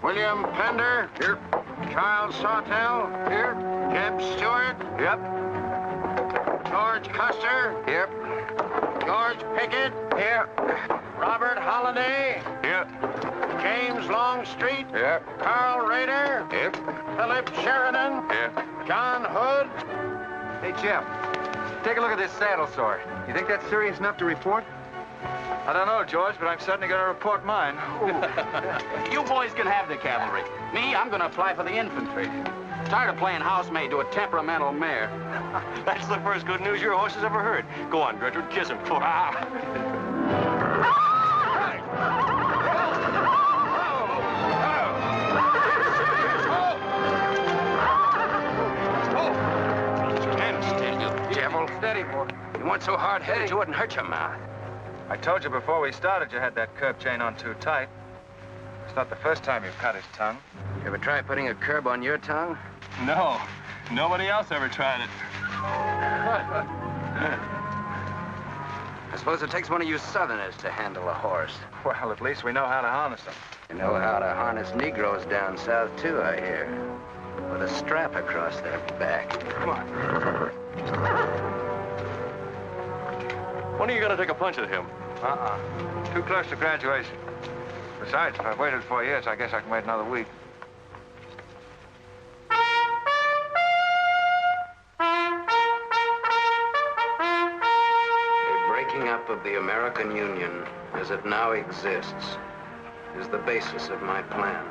William Pender. Here. Charles Sawtell. Here. JEB Stuart. Yep. George Custer. Here. George Pickett. Here. Robert Holliday. Here. James Longstreet. Here. Carl Rader. Here. Philip Sheridan. Here. John Hood. Hey, Jim. Take a look at this saddle sore. You think that's serious enough to report? I don't know, George, but I'm certainly going to report mine. You boys can have the cavalry. Me, I'm going to apply for the infantry. Tired of playing housemaid to a temperamental mare. That's the first good news your horse has ever heard. Go on, Gertrude, kiss him. Steady, boy. You weren't so hard-headed, you wouldn't hurt your mouth. I told you before we started you had that curb chain on too tight. It's not the first time you've cut his tongue. You ever try putting a curb on your tongue? No. Nobody else ever tried it. I suppose it takes one of you Southerners to handle a horse. Well, at least we know how to harness them. You know how to harness Negroes down south, too, I hear. With a strap across their back. Come on. When are you going to take a punch at him? Too close to graduation. Besides, if I've waited 4 years, I guess I can wait another week. The breaking up of the American Union, as it now exists, is the basis of my plan.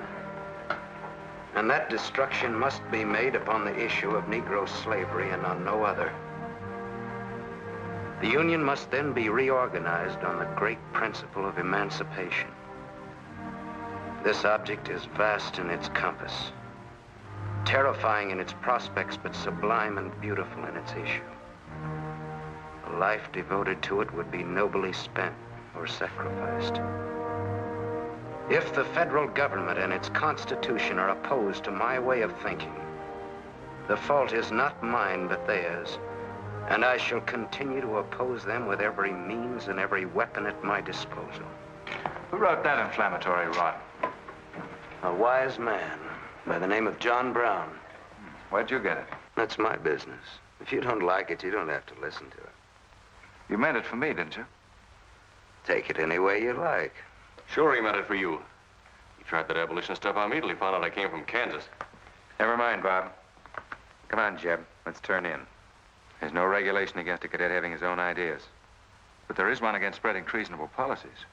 And that destruction must be made upon the issue of Negro slavery and on no other. The Union must then be reorganized on the great principle of emancipation. This object is vast in its compass, terrifying in its prospects, but sublime and beautiful in its issue. A life devoted to it would be nobly spent or sacrificed. If the federal government and its constitution are opposed to my way of thinking, the fault is not mine, but theirs. And I shall continue to oppose them with every means and every weapon at my disposal. Who wrote that inflammatory rot? A wise man by the name of John Brown. Where'd you get it? That's my business. If you don't like it, you don't have to listen to it. You meant it for me, didn't you? Take it any way you like. Sure he meant it for you. He tried that abolition stuff on me till he found out I came from Kansas. Never mind, Bob. Come on, Jeb. Let's turn in. There's no regulation against a cadet having his own ideas. But there is one against spreading treasonable policies.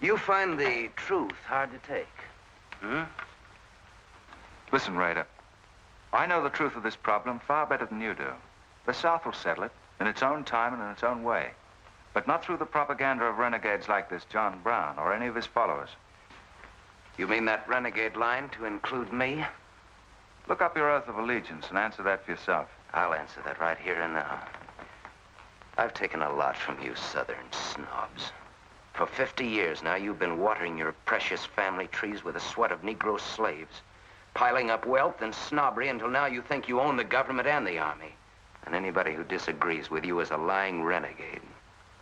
You find the truth hard to take, Listen, Rader. I know the truth of this problem far better than you do. The South will settle it in its own time and in its own way. But not through the propaganda of renegades like this John Brown or any of his followers. You mean that renegade line to include me? Look up your oath of allegiance and answer that for yourself. I'll answer that right here and now. I've taken a lot from you Southern snobs. For 50 years now, you've been watering your precious family trees with the sweat of Negro slaves, piling up wealth and snobbery until now you think you own the government and the army. And anybody who disagrees with you is a lying renegade,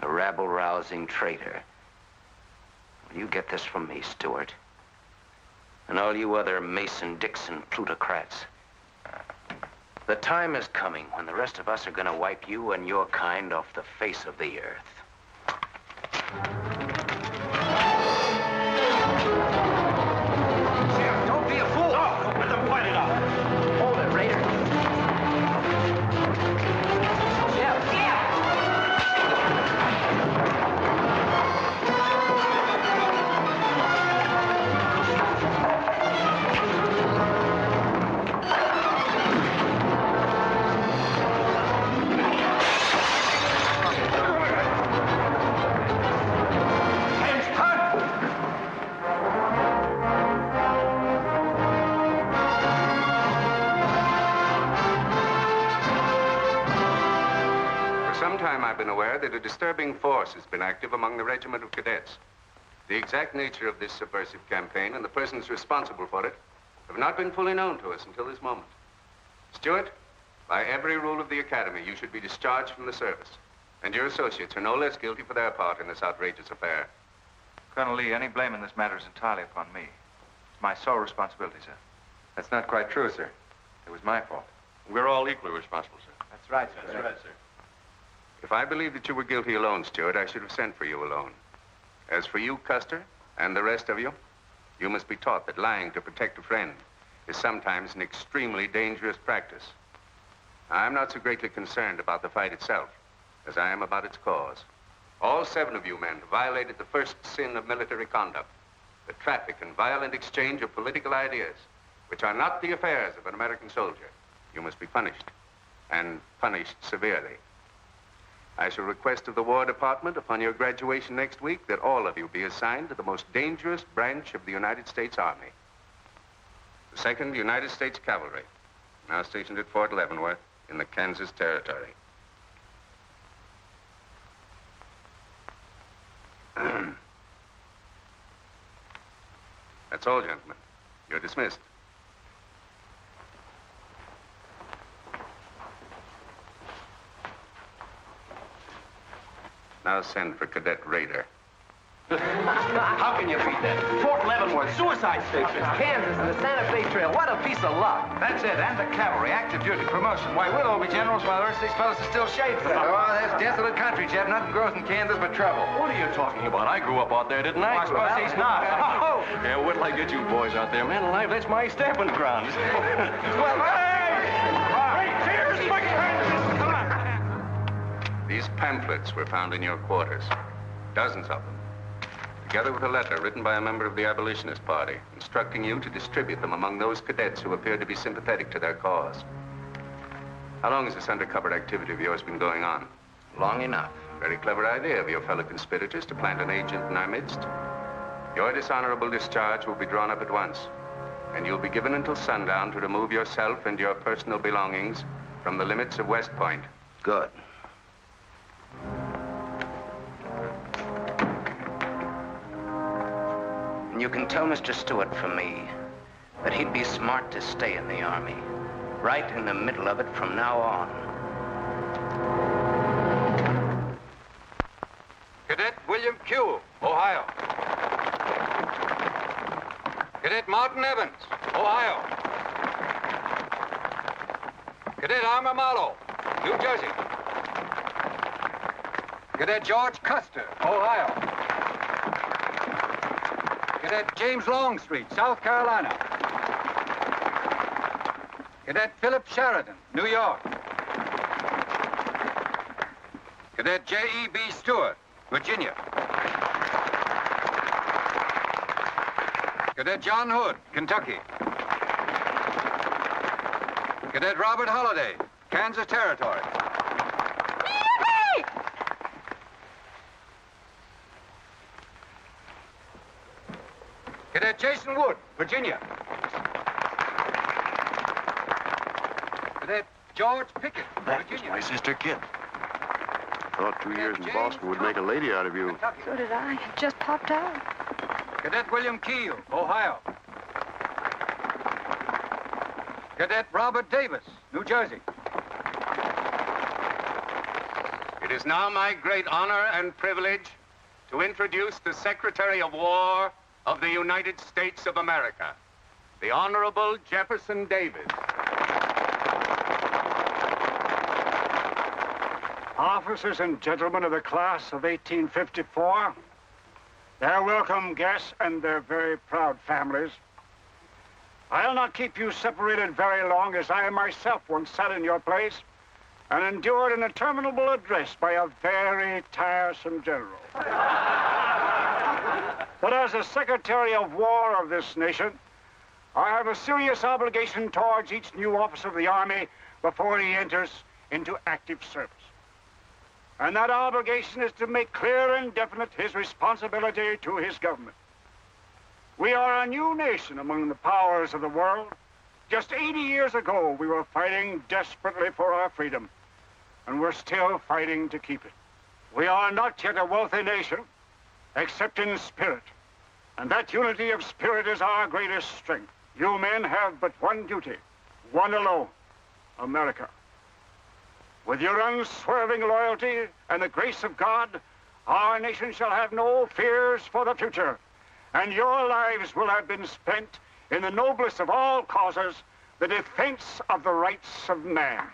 a rabble-rousing traitor. Well, you get this from me, Stuart. And all you other Mason-Dixon plutocrats. The time is coming when the rest of us are going to wipe you and your kind off the face of the earth. Jim, don't be a fool. No, don't let them point it out. Hold it, Raider. I've been aware that a disturbing force has been active among the regiment of cadets. The exact nature of this subversive campaign and the persons responsible for it have not been fully known to us until this moment. Stuart, by every rule of the academy, you should be discharged from the service. And your associates are no less guilty for their part in this outrageous affair. Colonel Lee, any blame in this matter is entirely upon me. my sole responsibility, sir. That's not quite true, sir. It was my fault. We're all equally responsible, sir. That's right, sir. That's right, sir. If I believed that you were guilty alone, Stuart, I should have sent for you alone. As for you, Custer, and the rest of you, you must be taught that lying to protect a friend is sometimes an extremely dangerous practice. I'm not so greatly concerned about the fight itself as I am about its cause. All 7 of you men violated the first sin of military conduct, the traffic and violent exchange of political ideas, which are not the affairs of an American soldier. You must be punished, and punished severely. I shall request of the War Department upon your graduation next week that all of you be assigned to the most dangerous branch of the United States Army. The 2nd United States Cavalry, now stationed at Fort Leavenworth in the Kansas Territory. That's all, gentlemen. You're dismissed. Now send for Cadet Raider. How can you beat that? Fort Leavenworth, suicide station, Kansas, and the Santa Fe Trail. What a piece of luck. That's it, and the cavalry, active duty, promotion. Why, we'll all be generals while the rest of these fellas are still shades. Oh, that's desolate country, Jeb. Nothing grows in Kansas but trouble. What are you talking about? I grew up out there, didn't I? I suppose he's not. Oh, yeah, wait till I get you boys out there. Man alive, that's my stamping grounds. Well, hey! Cheers, my friends! Come on. These pamphlets were found in your quarters. Dozens of them. Together with a letter written by a member of the abolitionist party, instructing you to distribute them among those cadets who appeared to be sympathetic to their cause. How long has this undercover activity of yours been going on? Long enough. Very clever idea of your fellow conspirators to plant an agent in our midst. Your dishonorable discharge will be drawn up at once, and you'll be given until sundown to remove yourself and your personal belongings from the limits of West Point. Good. You can tell Mr. Stuart from me that he'd be smart to stay in the Army, right in the middle of it from now on. Cadet William Q., Ohio. Cadet Martin Evans, Ohio. Cadet Armour Marlowe, New Jersey. Cadet George Custer, Ohio. Cadet James Longstreet, South Carolina. Cadet Philip Sheridan, New York. Cadet JEB Stuart, Virginia. Cadet John Hood, Kentucky. Cadet Robert Holliday, Kansas Territory. Cadet Jason Wood, Virginia. Cadet George Pickett, Virginia. My sister Kit. Thought 2 years in Boston would make a lady out of you. So did I. It just popped out. Cadet William Keel, Ohio. Cadet Robert Davis, New Jersey. It is now my great honor and privilege to introduce the Secretary of War of the United States of America, the Honorable Jefferson Davis. Officers and gentlemen of the class of 1854, their welcome guests and their very proud families, I'll not keep you separated very long, as I myself once sat in your place and endured an interminable address by a very tiresome general. But as a Secretary of War of this nation, I have a serious obligation towards each new officer of the Army before he enters into active service. And that obligation is to make clear and definite his responsibility to his government. We are a new nation among the powers of the world. Just 80 years ago, we were fighting desperately for our freedom, and we're still fighting to keep it. We are not yet a wealthy nation, except in spirit. And that unity of spirit is our greatest strength. You men have but one duty, one alone, America. With your unswerving loyalty and the grace of God, our nation shall have no fears for the future, and your lives will have been spent in the noblest of all causes, the defense of the rights of man.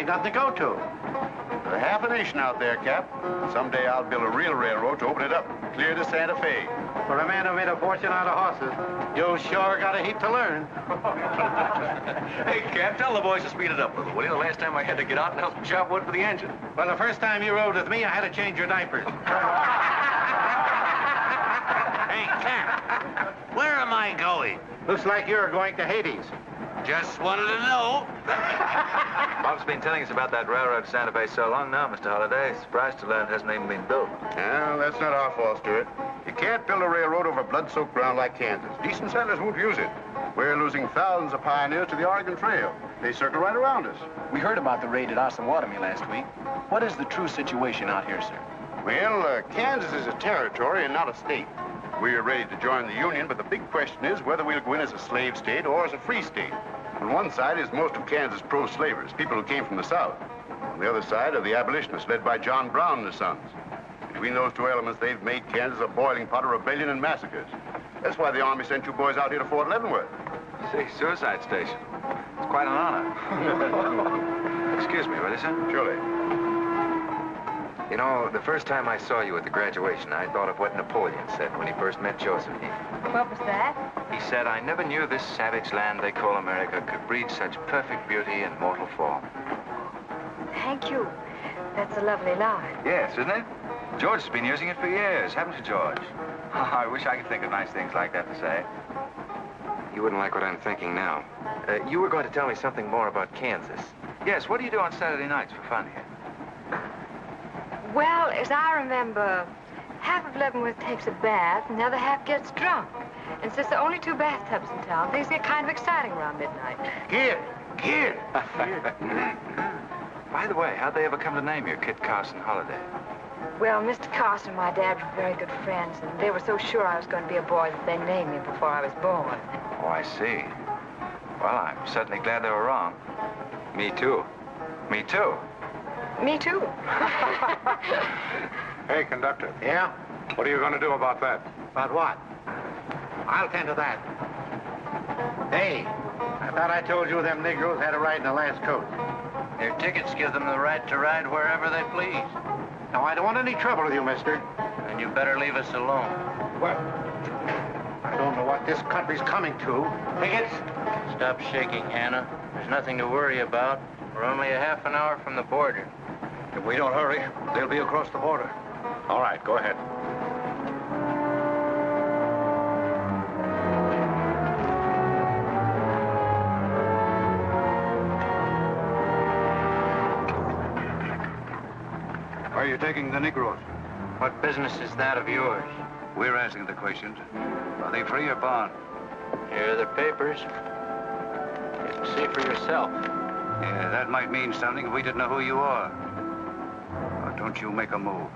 Nothing to go to. There's half a nation out there, Cap. Someday I'll build a real railroad to open it up, clear to Santa Fe. For a man who made a fortune out of horses, you sure got a heap to learn. Hey, Cap, tell the boys to speed it up a little, will you? The last time I had to get out and help chop wood for the engine. Well, the first time you rode with me, I had to change your diapers. Hey, Cap, where am I going? Looks like you're going to Hades. Just wanted to know. Bob's been telling us about that railroad to Santa Fe so long now, Mr. Holliday. Surprised to learn it hasn't even been built. Well, that's not our fault, Stuart. You can't build a railroad over blood-soaked ground like Kansas. Decent settlers won't use it. We're losing thousands of pioneers to the Oregon Trail. They circle right around us. We heard about the raid at Osawatomie last week. What is the true situation out here, sir? Well, Kansas is a territory and not a state. We're ready to join the Union, but the big question is whether we'll go in as a slave state or as a free state. On one side is most of Kansas pro-slavers, people who came from the South. On the other side are the abolitionists led by John Brown and his sons. Between those two elements, they've made Kansas a boiling pot of rebellion and massacres. That's why the Army sent you boys out here to Fort Leavenworth. See, suicide station. It's quite an honor. Excuse me, will you, sir? Surely. You know, the first time I saw you at the graduation, I thought of what Napoleon said when he first met Josephine. What was that? He said, I never knew this savage land they call America could breed such perfect beauty in mortal form. Thank you. That's a lovely line. Yes, isn't it? George has been using it for years, haven't you, George? I wish I could think of nice things like that to say. You wouldn't like what I'm thinking now. You were going to tell me something more about Kansas. Yes, what do you do on Saturday nights for fun here? Well, as I remember, half of Leavenworth takes a bath and the other half gets drunk. And since there are only 2 bathtubs in town, things get kind of exciting around midnight. Kid! By the way, how'd they ever come to name you Kit Carson Holliday? Well, Mr. Carson and my dad were very good friends, and they were so sure I was going to be a boy that they named me before I was born. Oh, I see. Well, I'm certainly glad they were wrong. Me too. Me too. Me too. Hey, conductor. Yeah? What are you going to do about that? About what? I'll tend to that. Hey, I thought I told you them Negroes had a right in the last coach. Their tickets give them the right to ride wherever they please. Now, I don't want any trouble with you, mister. And you better leave us alone. Well, I don't know what this country's coming to. Tickets? Stop shaking, Hannah. There's nothing to worry about. We're only a half an hour from the border. If we don't hurry, they'll be across the border. All right, go ahead. Where are you taking the Negroes? What business is that of yours? We're asking the questions. Are they free or bond? Here are the papers. You can see for yourself. Yeah, that might mean something if we didn't know who you are. But don't you make a move.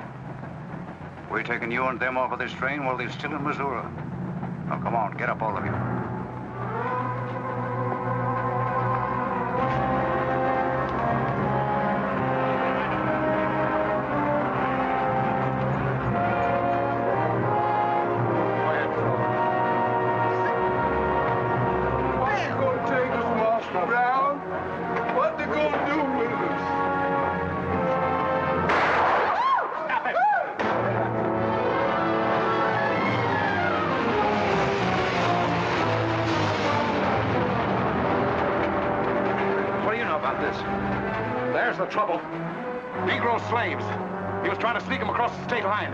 We're taking you and them off of this train while they're still in Missouri. Now, come on, get up, all of you. There's the trouble. Negro slaves. He was trying to sneak them across the state line.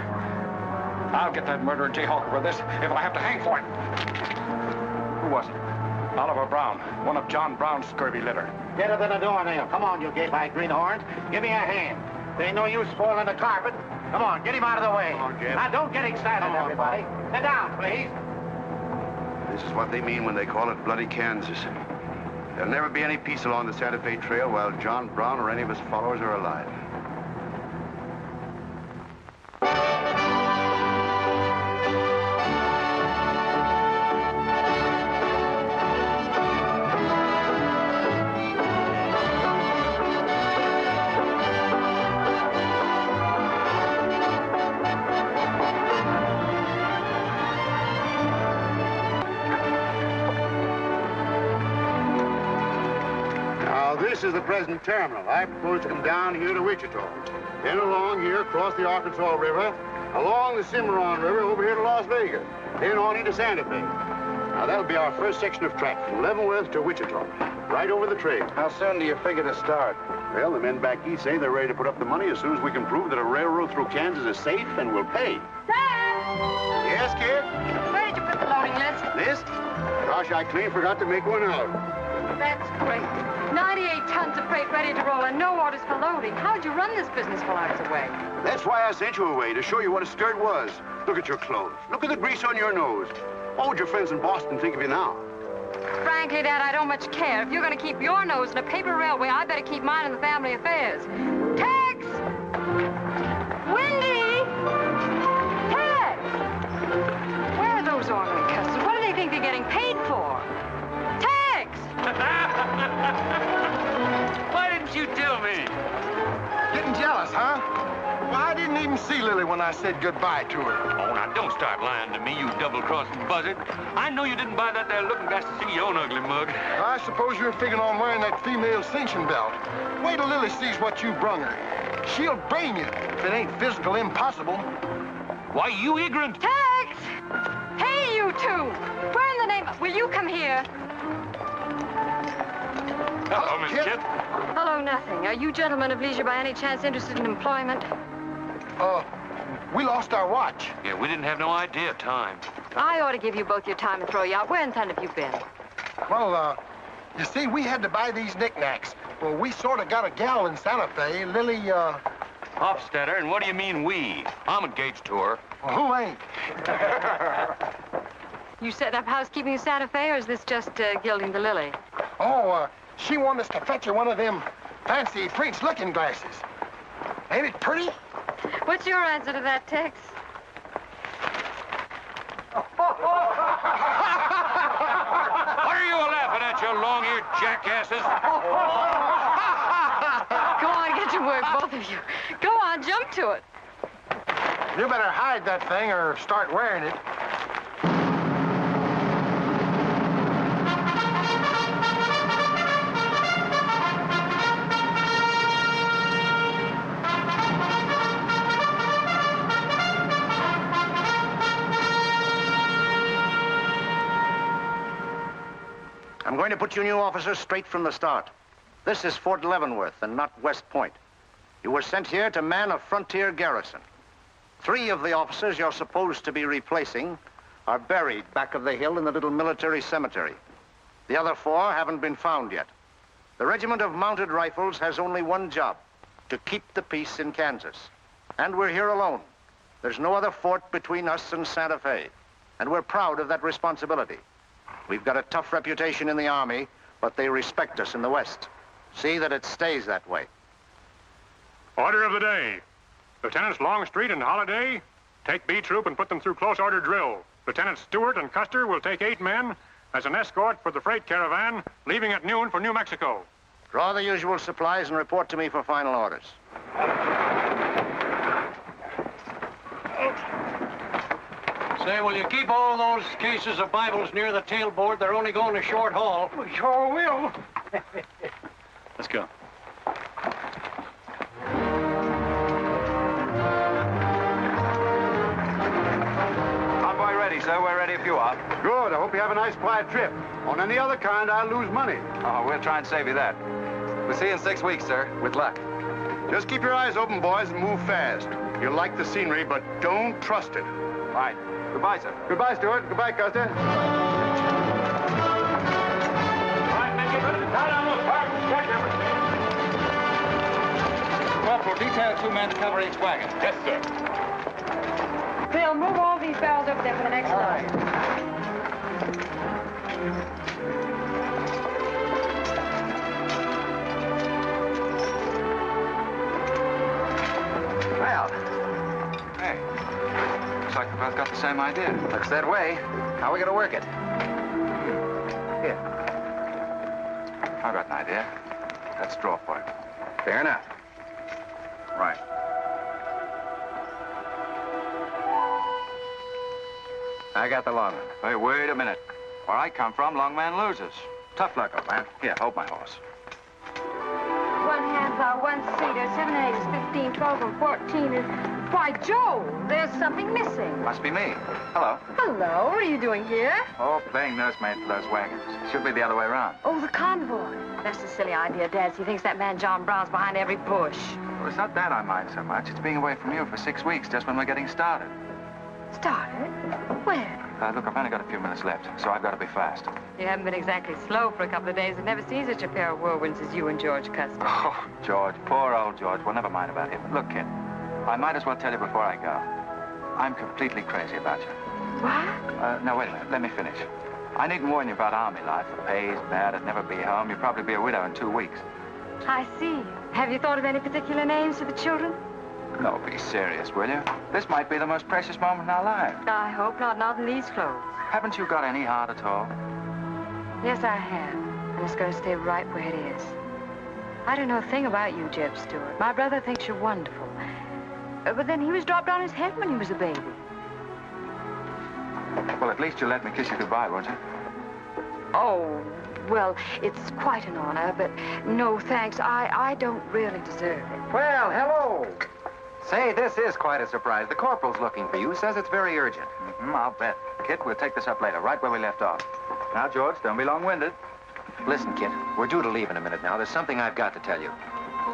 I'll get that murderer Jayhawk over this if I have to hang for it. Who was it? Oliver Brown, one of John Brown's scurvy litter. Get up in the doornail. Come on, you gay-eyed greenhorns. Give me a hand. There ain't no use spoiling the carpet. Come on, get him out of the way. Come on, Jeb. Now, don't get excited, everybody. Sit down, please. This is what they mean when they call it bloody Kansas. There'll never be any peace along the Santa Fe Trail while John Brown or any of his followers are alive. This is the present terminal. I propose to come down here to Wichita, then along here, across the Arkansas River, along the Cimarron River, over here to Las Vegas, then on into Santa Fe. Now, that'll be our first section of track from Leavenworth to Wichita, right over the trail. How soon do you figure to start? Well, the men back east say they're ready to put up the money as soon as we can prove that a railroad through Kansas is safe and will pay. Dad! Yes, kid? Where did you put the loading list? List? Gosh, I clean forgot to make one out. That's great. 98 tons of freight ready to roll and no orders for loading. How'd you run this business while I was away? That's why I sent you away, to show you what a skirt was. Look at your clothes. Look at the grease on your nose. What would your friends in Boston think of you now? Frankly, Dad, I don't much care. If you're going to keep your nose in a paper railway, I better keep mine in the family affairs. Tex! Wendy! Tex! Where are those ornery customers? What do they think they're getting paid for? Tex! Why didn't you tell me? Getting jealous, huh? Well, I didn't even see Lily when I said goodbye to her. Oh, now don't start lying to me, you double-crossing buzzard. I know you didn't buy that there looking glass to see your own ugly mug. I suppose you're figuring on wearing that female cinching belt. Wait till Lily sees what you brung her. She'll brain you if it ain't physical impossible. Why, you ignorant. Tex! Hey, you two! Where in the name of... Will you come here? Hello, Miss Kit. Hello, nothing. Are you gentlemen of leisure by any chance interested in employment? We lost our watch. Yeah, we didn't have no idea of time. I ought to give you both your time and throw you out. Where in thunder have you been? Well, you see, we had to buy these knickknacks. Well, we sort of got a gal in Santa Fe, Lily, Hofstadter, and what do you mean we? I'm engaged to her. Well, who ain't? You setting up housekeeping in Santa Fe, or is this just gilding the lily? Oh, she wanted us to fetch her one of them fancy French looking glasses. Ain't it pretty? What's your answer to that, Tex? What are you laughing at, you long-eared jackasses? Go on, get to work, both of you. Go on, jump to it. You better hide that thing or start wearing it. I'm going to put you new officers straight from the start. This is Fort Leavenworth and not West Point. You were sent here to man a frontier garrison. 3 of the officers you're supposed to be replacing are buried back of the hill in the little military cemetery. The other 4 haven't been found yet. The Regiment of Mounted Rifles has only one job, to keep the peace in Kansas. And we're here alone. There's no other fort between us and Santa Fe. And we're proud of that responsibility. We've got a tough reputation in the Army, but they respect us in the West. See that it stays that way. Order of the day. Lieutenants Longstreet and Holliday, take B Troop and put them through close order drill. Lieutenants Stuart and Custer will take 8 men as an escort for the freight caravan, leaving at noon for New Mexico. Draw the usual supplies and report to me for final orders. Say, will you keep all those cases of Bibles near the tailboard? They're only going a short haul. We sure will. Let's go. Convoy ready, sir. We're ready if you are. Good. I hope you have a nice quiet trip. On any other kind, I'll lose money. Oh, we'll try and save you that. We'll see you in 6 weeks, sir. With luck. Just keep your eyes open, boys, and move fast. You'll like the scenery, but don't trust it. Right. Goodbye, sir. Goodbye, Stuart. Goodbye, Custer. Corporal, detail 2 men to cover each wagon. Yes, sir. Bill, move all these barrels over there for the next load. Well, Hey. Looks like we both got the same idea. looks that way. How are we gonna work it? Here. I've got an idea. Let's draw for it. Fair enough. Right. I got the long one. Hey, wait a minute. Where I come from, long man loses. Tough luck, old man. Here, hold my horse. 1 half hour, 1 seater, 7 and 8 is 15, 12 and 14 is... Why, Joe, there's something missing. Must be me. Hello. Hello, what are you doing here? Oh, playing nursemaid for those wagons. Should be the other way around. Oh, the convoy. That's a silly idea, Dad. He thinks that man John Brown's behind every bush. Well, it's not that I mind so much. It's being away from you for 6 weeks, just when we're getting started. Started? Where? Look, I've only got a few minutes left, so I've got to be fast. You haven't been exactly slow for a couple of days. I've never seen such a pair of whirlwinds as you and George Custer. Oh, George, poor old George. Well, never mind about him. Look, kid, I might as well tell you before I go. I'm completely crazy about you. What? No, wait a minute. Let me finish. I needn't warn you about army life. The pay's bad. I'd never be home. You'd probably be a widow in 2 weeks. I see. Have you thought of any particular names for the children? No, be serious, will you? This might be the most precious moment in our lives. I hope not, not in these clothes. Haven't you got any heart at all? Yes, I have. And it's going to stay right where it is. I don't know a thing about you, JEB Stuart. My brother thinks you're wonderful. But then he was dropped on his head when he was a baby. Well, at least you'll let me kiss you goodbye, won't you? Oh, well, it's quite an honor, but no thanks. I don't really deserve it. Well, hello. Say, this is quite a surprise. The corporal's looking for you. Says it's very urgent. I'll bet. Kit, we'll take this up later, right where we left off. Now, George, don't be long-winded. Listen, Kit, we're due to leave in a minute now. There's something I've got to tell you.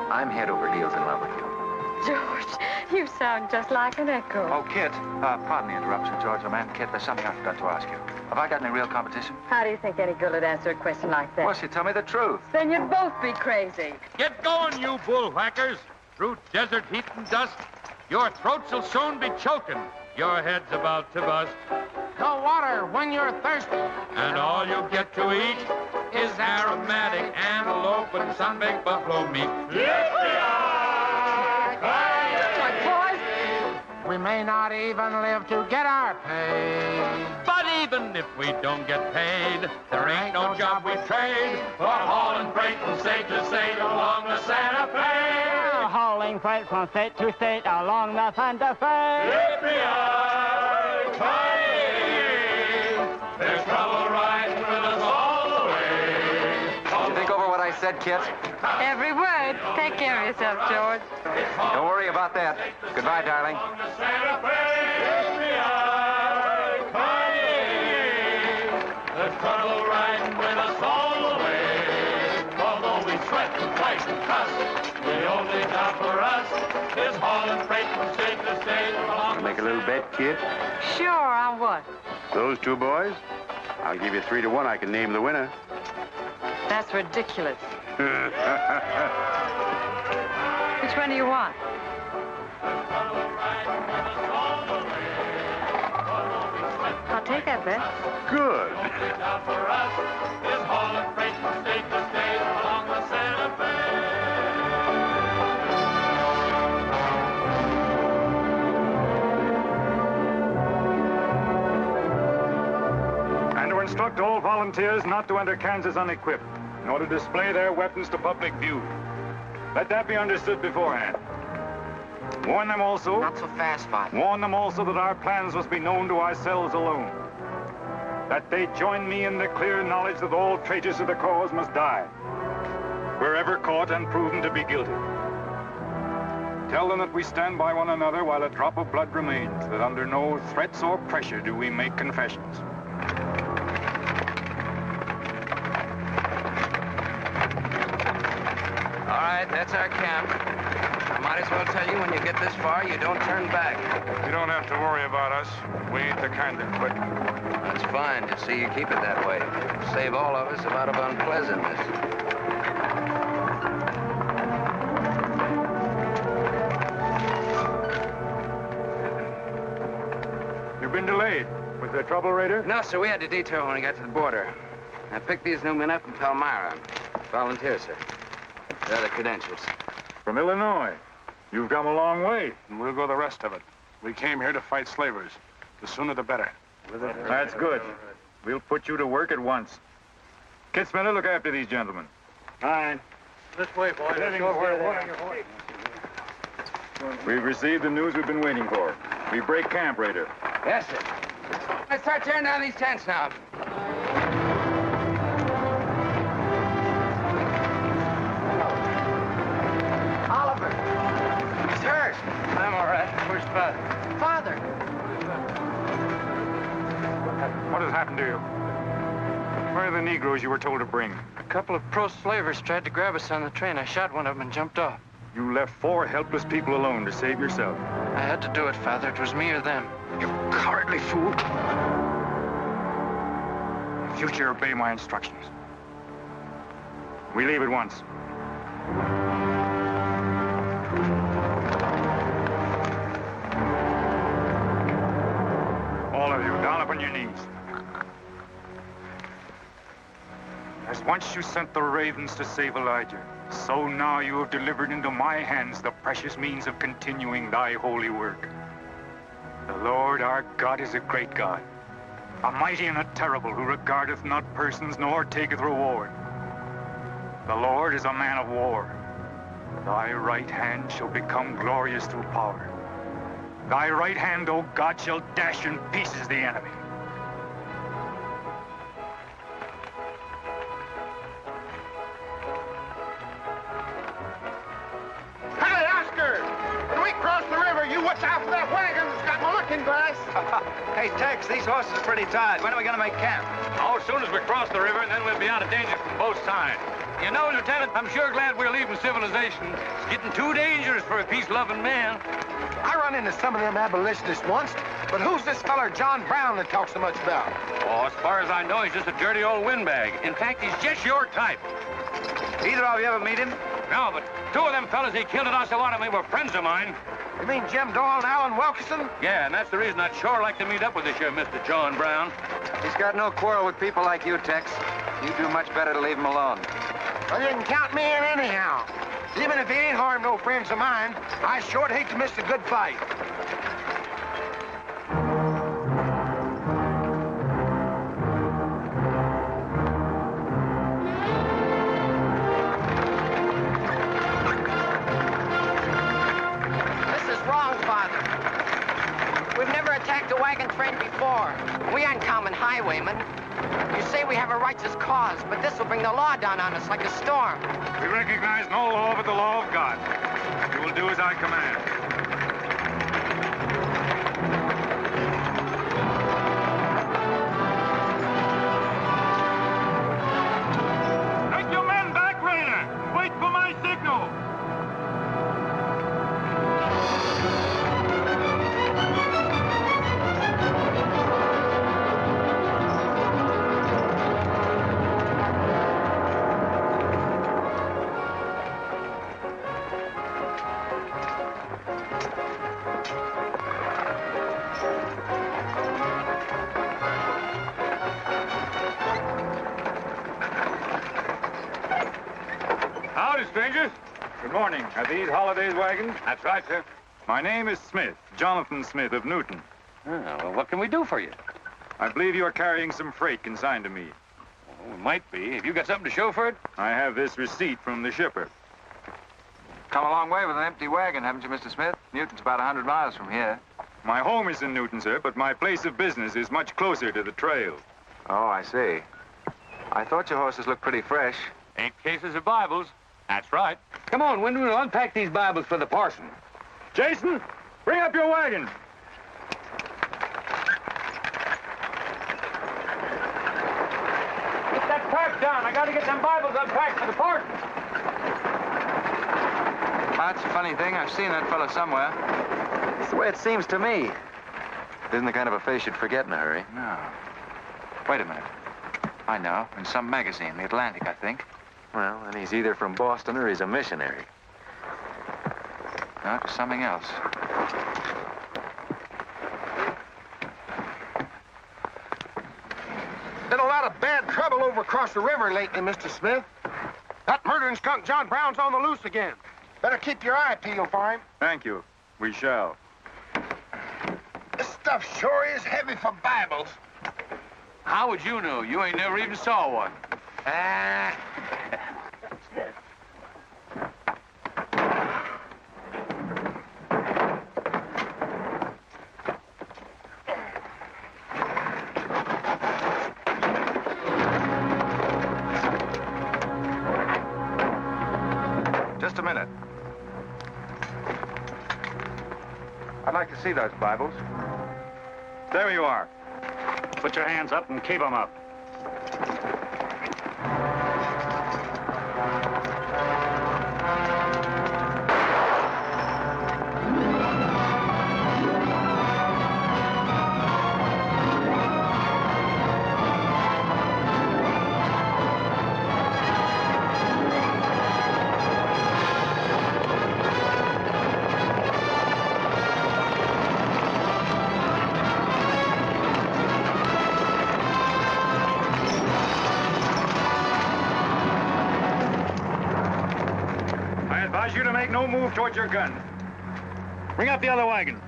I'm head over heels in love with you. George, you sound just like an echo. Oh, Kit, pardon the interruption, George, old man. Kit, there's something I forgot to ask you. Have I got any real competition? How do you think any girl would answer a question like that? Well, she told me the truth. Then you'd both be crazy. Get going, you bullwhackers. Through desert heat and dust, your throats will soon be choking. Your head's about to bust. No water when you're thirsty. And all you get to eat is aromatic antelope and sun-baked buffalo meat. We may not even live to get our pay. But even if we don't get paid, there ain't no job we trade for hauling freight from state to state along the Santa Fe. Hauling freight from state to state along the Santa Fe. There's trouble riding with us all the way. Did you think over what I said, Kit? Every word. Take care of yourself, George. Don't worry about that. Goodbye, darling. There's trouble riding with us all the way. Although we sweat and fight and cuss, the only job for us is hauling freight from state to state along. Make a little bet, Kid? Sure, on what? Those 2 boys? I'll give you 3 to 1. I can name the winner. That's ridiculous. Which one do you want? I'll take that bet. Good. For us is hauling freight from state to state along the Santa Fe. instruct all volunteers not to enter Kansas unequipped, nor to display their weapons to public view. Let that be understood beforehand. Warn them also... Not so fast, Father. Warn them also that our plans must be known to ourselves alone. That they join me in the clear knowledge that all traitors to the cause must die, wherever caught and proven to be guilty. Tell them that we stand by one another while a drop of blood remains, that under no threats or pressure do we make confessions. All right, that's our camp. I might as well tell you, when you get this far, you don't turn back. You don't have to worry about us. We ain't the kind that quit. That's fine. Just see you keep it that way. Save all of us a lot of unpleasantness. You've been delayed. Was there trouble, Raider? No, sir. We had to detour when we got to the border. I picked these new men up from Palmyra. Volunteers, sir. They're the credentials. From Illinois. You've come a long way. And we'll go the rest of it. We came here to fight slavers. The sooner the better. That's good. We'll put you to work at once. Kit Spinner, look after these gentlemen. Fine. This way, boys. Let's go over there. We've received the news we've been waiting for. We break camp, Raider. Yes, sir. Let's start tearing down these tents now. Oliver. He's hurt. I'm all right. Where's Father? Father. What has happened to you? Where are the Negroes you were told to bring? A couple of pro-slavers tried to grab us on the train. I shot one of them and jumped off. You left 4 helpless people alone to save yourself. I had to do it, Father. It was me or them. You cowardly fool. In future, obey my instructions. We leave at once. All of you, down upon your knees. As once you sent the ravens to save Elijah, so now you have delivered into my hands the precious means of continuing thy holy work. The Lord our God is a great God, a mighty and a terrible, who regardeth not persons nor taketh reward. The Lord is a man of war. Thy right hand shall become glorious through power. Thy right hand, O God, shall dash in pieces the enemy. Hey, Oscar! When we cross the river, you watch out for that wagon that's got my looking glass. Hey, Tex, these horses are pretty tired. When are we going to make camp? Oh, as soon as we cross the river, and then we'll be out of danger from both sides. You know, Lieutenant, I'm sure glad we're leaving civilization. It's getting too dangerous for a peace-loving man. I run into some of them abolitionists once, but who's this feller John Brown that talks so much about? Oh, as far as I know, he's just a dirty old windbag. In fact, he's just your type. Either of you ever meet him? No, but 2 of them fellas he killed at Osawatomie were friends of mine. You mean Jim Doyle and Alan Wilkerson? Yeah, and that's the reason I'd sure like to meet up with this here Mr. John Brown. He's got no quarrel with people like you, Tex. You do much better to leave him alone. Well, you can count me in anyhow. Even if he ain't harmed no friends of mine, I sure hate to miss a good fight. This is wrong, Father. We've never attacked a wagon train before. We aren't common highwaymen. You say we have a righteous cause, but this will bring the law down on us like a storm. We recognize no law but the law of God. You will do as I command. Take your men back, Raider. Wait for my signal. Howdy, strangers. Good morning. Are these Holliday's wagons? That's right, sir. My name is Smith, Jonathan Smith of Newton. Oh, well, what can we do for you? I believe you are carrying some freight consigned to me. Well, it might be. Have you got something to show for it? I have this receipt from the shipper. Come a long way with an empty wagon, haven't you, Mr. Smith? Newton's about 100 miles from here. My home is in Newton, sir, but my place of business is much closer to the trail. Oh, I see. I thought your horses looked pretty fresh. 8 cases of Bibles. That's right. Come on, Wyndham, we'll unpack these Bibles for the parson. Jason, bring up your wagon. Get that pack down. I gotta get them Bibles unpacked for the parson. That's a funny thing. I've seen that fellow somewhere. It's the way it seems to me. Isn't the kind of a face you'd forget in a hurry. No. Wait a minute. I know. In some magazine, The Atlantic, I think. Well, then he's either from Boston or he's a missionary. No, it's something else. Been a lot of bad trouble over across the river lately, Mr. Smith. That murdering skunk John Brown's on the loose again. Better keep your eye peeled for him. Thank you. We shall. This stuff sure is heavy for Bibles. How would you know? You ain't never even saw one. Just a minute. I'd like to see those Bibles. There you are. Put your hands up and keep them up. You to make no move towards your gun. Bring up the other wagon.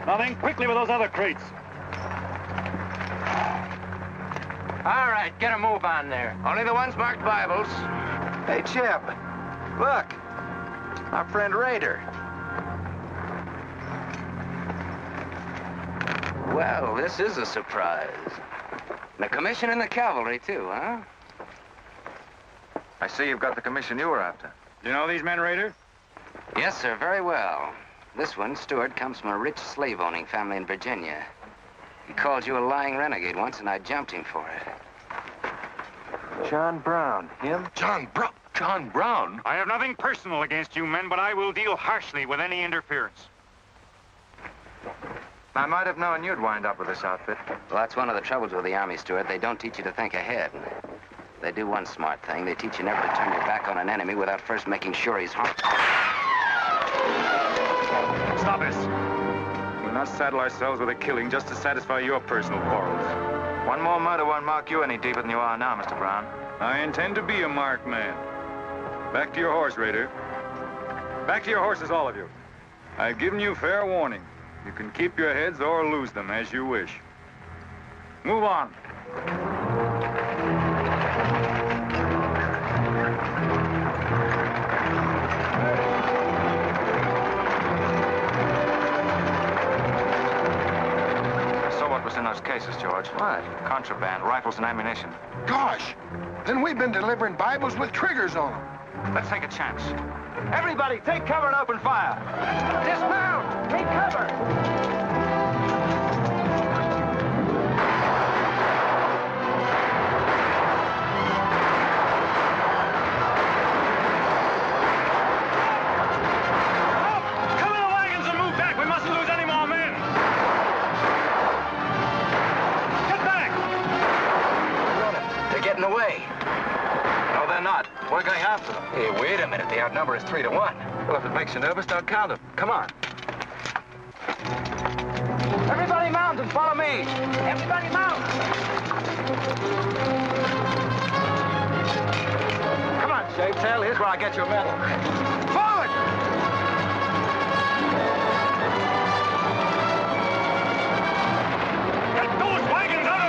Now then, quickly with those other crates. All right, get a move on there. Only the ones marked Bibles. Hey, Chip. Look. Our friend Rader. Well, this is a surprise. And a commission in the cavalry, too, huh? I see you've got the commission you were after. You know these men, Rader? Yes, sir, very well. This one, Stuart, comes from a rich slave-owning family in Virginia. He called you a lying renegade once, and I jumped him for it. John Brown. Him? John Brown? John Brown? I have nothing personal against you men, but I will deal harshly with any interference. I might have known you'd wind up with this outfit. Well, that's one of the troubles with the Army, Stuart. They don't teach you to think ahead. They do one smart thing. They teach you never to turn your back on an enemy without first making sure he's harmed. Stop this. We'll not saddle ourselves with a killing just to satisfy your personal quarrels. One more murder won't mark you any deeper than you are now, Mr. Brown. I intend to be a marked man. Back to your horse, Rader. Back to your horses, all of you. I've given you fair warning. You can keep your heads or lose them as you wish. Move on. In those cases, George. What? Contraband, rifles and ammunition. Gosh, then we've been delivering Bibles with triggers on them. Let's take a chance. Everybody, take cover and open fire. Dismount! Take cover! We're going after them. Hey, wait a minute. The outnumber is 3 to 1. Well, if it makes you nervous, don't count them. Come on. Everybody mount and follow me. Everybody mount. Come on, Shavetail. Here's where I get your medal. Forward! Get those wagons out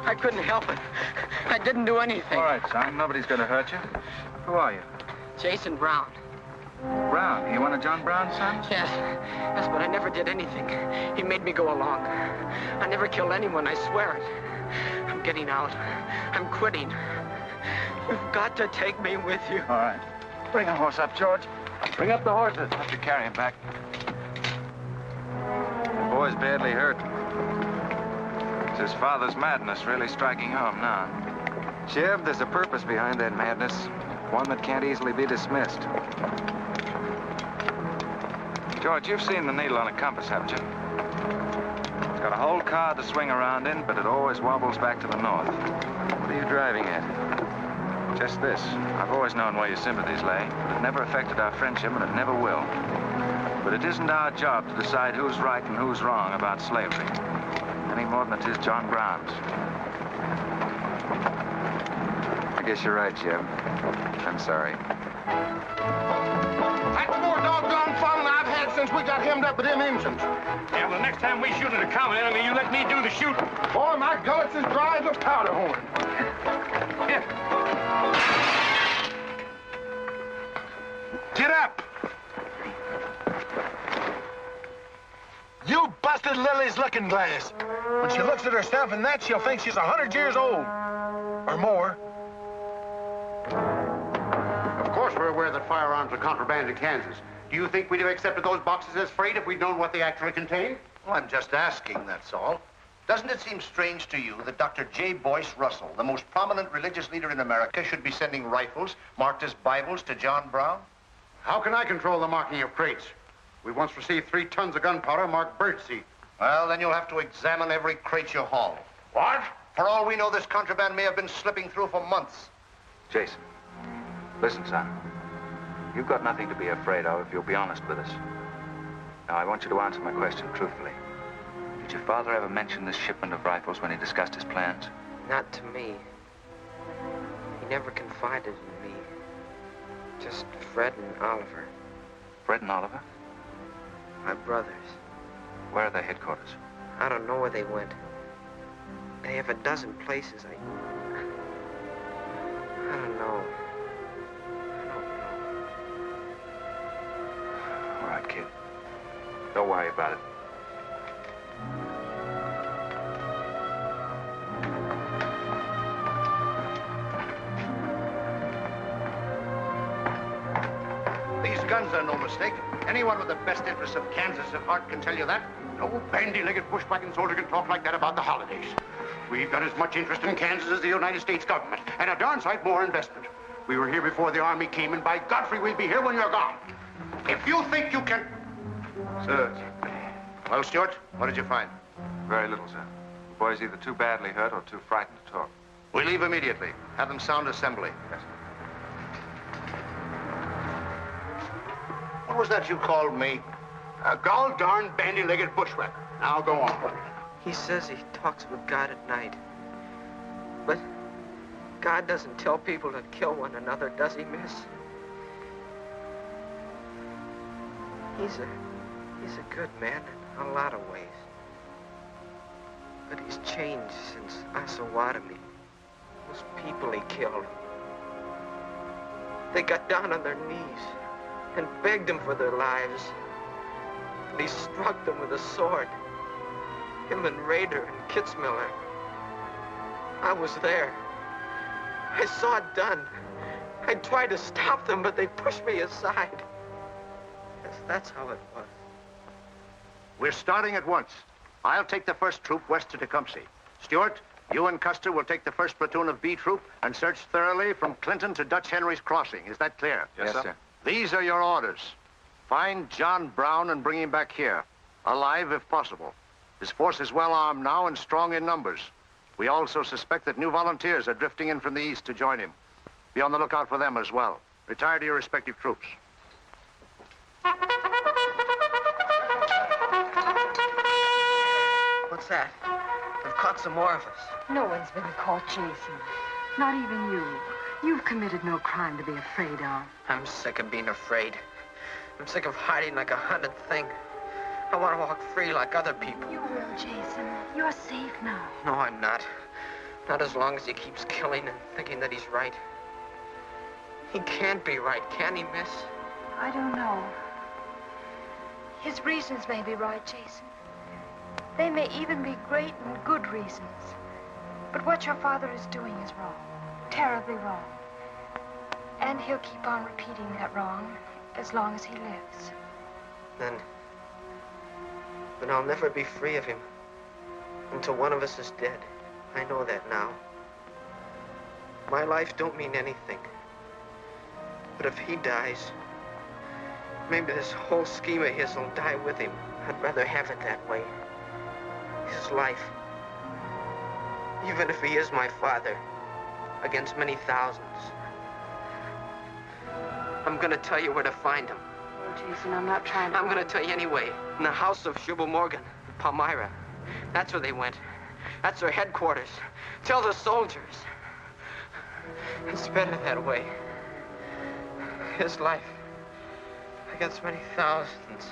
I couldn't help it. I didn't do anything. All right, son. Nobody's going to hurt you. Who are you? Jason Brown. Brown. You one of John Brown's sons? Yes, but I never did anything. He made me go along. I never killed anyone, I swear it. I'm getting out. I'm quitting. You've got to take me with you. All right. Bring a horse up, George. Bring up the horses. Have to carry him back. The boy's badly hurt. It's his father's madness really striking home now. Jeb, there's a purpose behind that madness. One that can't easily be dismissed. George, you've seen the needle on a compass, haven't you? It's got a whole card to swing around in, but it always wobbles back to the north. What are you driving at? Just this. I've always known where your sympathies lay, but it never affected our friendship, and it never will. But it isn't our job to decide who's right and who's wrong about slavery, any more than it is John Brown's. I guess you're right, Jeb. I'm sorry. That's the more doggone fun I've had since we got hemmed up with them engines. Yeah, well, the next time we shoot at a common enemy, you let me do the shooting. Boy, my gullets as dry as a powder horn. Here. Get up! You busted Lily's looking glass. When she looks at herself in that, she'll think she's 100 years old. Or more. Of course we're aware that firearms are contraband in Kansas. Do you think we'd have accepted those boxes as freight if we'd known what they actually contained? Well, I'm just asking, that's all. Doesn't it seem strange to you that Dr. J. Boyce Russell, the most prominent religious leader in America, should be sending rifles marked as Bibles to John Brown? How can I control the marking of crates? We once received 3 tons of gunpowder marked birdseed. Well, then you'll have to examine every crate you haul. What? For all we know, this contraband may have been slipping through for months. Jason, listen, son. You've got nothing to be afraid of if you'll be honest with us. Now, I want you to answer my question truthfully. Did your father ever mention this shipment of rifles when he discussed his plans? Not to me. He never confided in me. Just Fred and Oliver. Fred and Oliver? My brothers. Where are their headquarters? I don't know where they went. They have a dozen places. I don't know. All right, kid. Don't worry about it. These guns are no mistake. Anyone with the best interests of Kansas at heart can tell you that. No bandy-legged bushwhacking soldier can talk like that about the holidays. We've got as much interest in Kansas as the United States government, and a darn sight more investment. We were here before the Army came, and by Godfrey, we'll be here when you're gone. If you think you can... Sir. Well, Stuart, what did you find? Very little, sir. The boy's either too badly hurt or too frightened to talk. We leave immediately. Have them sound assembly. Yes, sir. What was that you called me? A gall-darn bandy-legged bushwhacker. Now go on. He says he talks with God at night. But God doesn't tell people to kill one another, does he, miss? He's a good man in a lot of ways. But he's changed since Osawatomie. Those people he killed. They got down on their knees and begged him for their lives. And he struck them with a sword. Him and Rader and Kitzmiller. I was there. I saw it done. I tried to stop them, but they pushed me aside. That's how it was. We're starting at once. I'll take the first troop west to Tecumseh. Stuart, you and Custer will take the first platoon of B Troop and search thoroughly from Clinton to Dutch Henry's Crossing. Is that clear? Yes, sir. These are your orders. Find John Brown and bring him back here, alive if possible. His force is well armed now and strong in numbers. We also suspect that new volunteers are drifting in from the east to join him. Be on the lookout for them as well. Retire to your respective troops. What's that? They've caught some more of us. No one's been caught, Jason. Not even you. You've committed no crime to be afraid of. I'm sick of being afraid. I'm sick of hiding like a hunted thing. I want to walk free like other people. You will, Jason. You're safe now. No, I'm not. Not as long as he keeps killing and thinking that he's right. He can't be right, can he, miss? I don't know. His reasons may be right, Jason. They may even be great and good reasons. But what your father is doing is wrong. Terribly wrong. And he'll keep on repeating that wrong as long as he lives. Then I'll never be free of him until one of us is dead. I know that now. My life don't mean anything. But if he dies, maybe this whole scheme of his will die with him. I'd rather have it that way. His life. Even if he is my father, against many thousands. I'm gonna tell you where to find him. Oh, Jason, I'm not trying to... I'm gonna tell you anyway. In the house of Jubal Morgan, Palmyra. That's where they went. That's their headquarters. Tell the soldiers. It's better that way. His life against many thousands.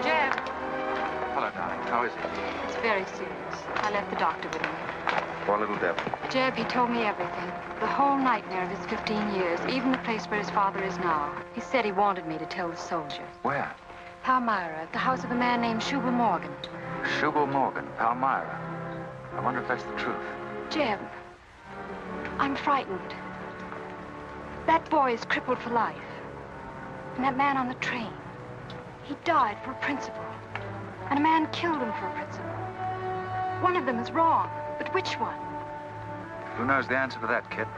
Jeb. Hello, darling. How is he? It's very serious. I left the doctor with him. Poor little devil. Jeb, he told me everything. The whole nightmare of his 15 years, even the place where his father is now. He said he wanted me to tell the soldiers. Where? Palmyra, at the house of a man named Jubal Morgan. Jubal Morgan, Palmyra. I wonder if that's the truth. Jeb, I'm frightened. That boy is crippled for life. And that man on the train, he died for a principle. And a man killed him for a principle. One of them is wrong, but which one? Who knows the answer to that, Kit?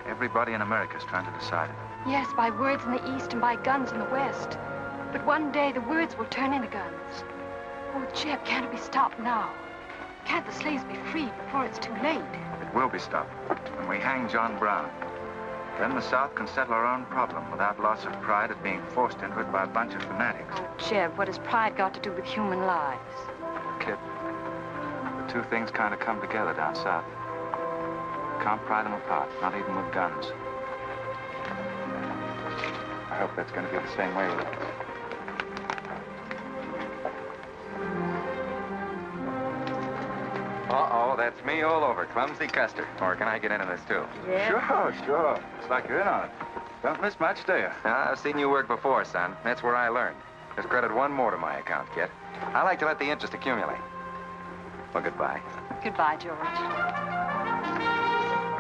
Everybody in America is trying to decide it. Yes, by words in the East and by guns in the West. But one day the words will turn into guns. Oh, Jeb, can't it be stopped now? Can't the slaves be freed before it's too late? It will be stopped when we hang John Brown. Then the South can settle our own problem without loss of pride at being forced into it by a bunch of fanatics. Oh, Jeb, what has pride got to do with human lives? Kit, the two things kind of come together down south. Can't pry them apart, not even with guns. I hope that's going to be the same way with it. Uh-oh, that's me all over, Clumsy Custer. Or can I get into this, too? Yeah. Sure. It's like you're in on it. Don't miss much, do you? I've seen you work before, son. That's where I learned. Just credit one more to my account, Kit. I like to let the interest accumulate. Well, goodbye. Goodbye, George.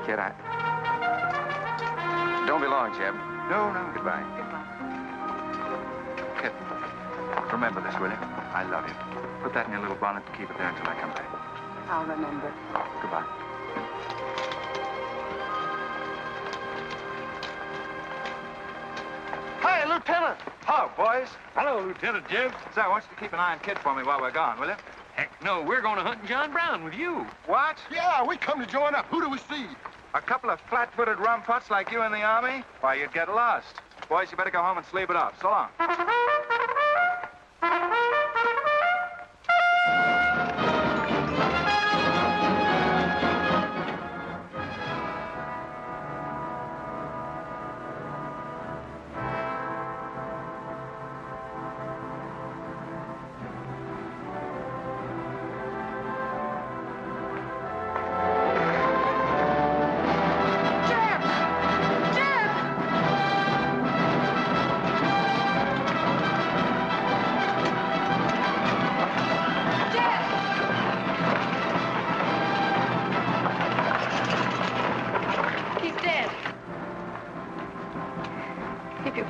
Kid, don't be long, Jeb. No. Goodbye. Kit, remember this, will you? I love you. Put that in your little bonnet and keep it there until I come back. I'll remember. Goodbye. Hi, Lieutenant. Hello, boys. Hello, Lieutenant Jeb. Say, I want you to keep an eye on Kit for me while we're gone, will you? Heck, no, we're going to hunt John Brown with you. What? Yeah, we come to join up. Who do we see? A couple of flat-footed rumputs like you in the Army? Why, you'd get lost. Boys, you better go home and sleep it off. So long.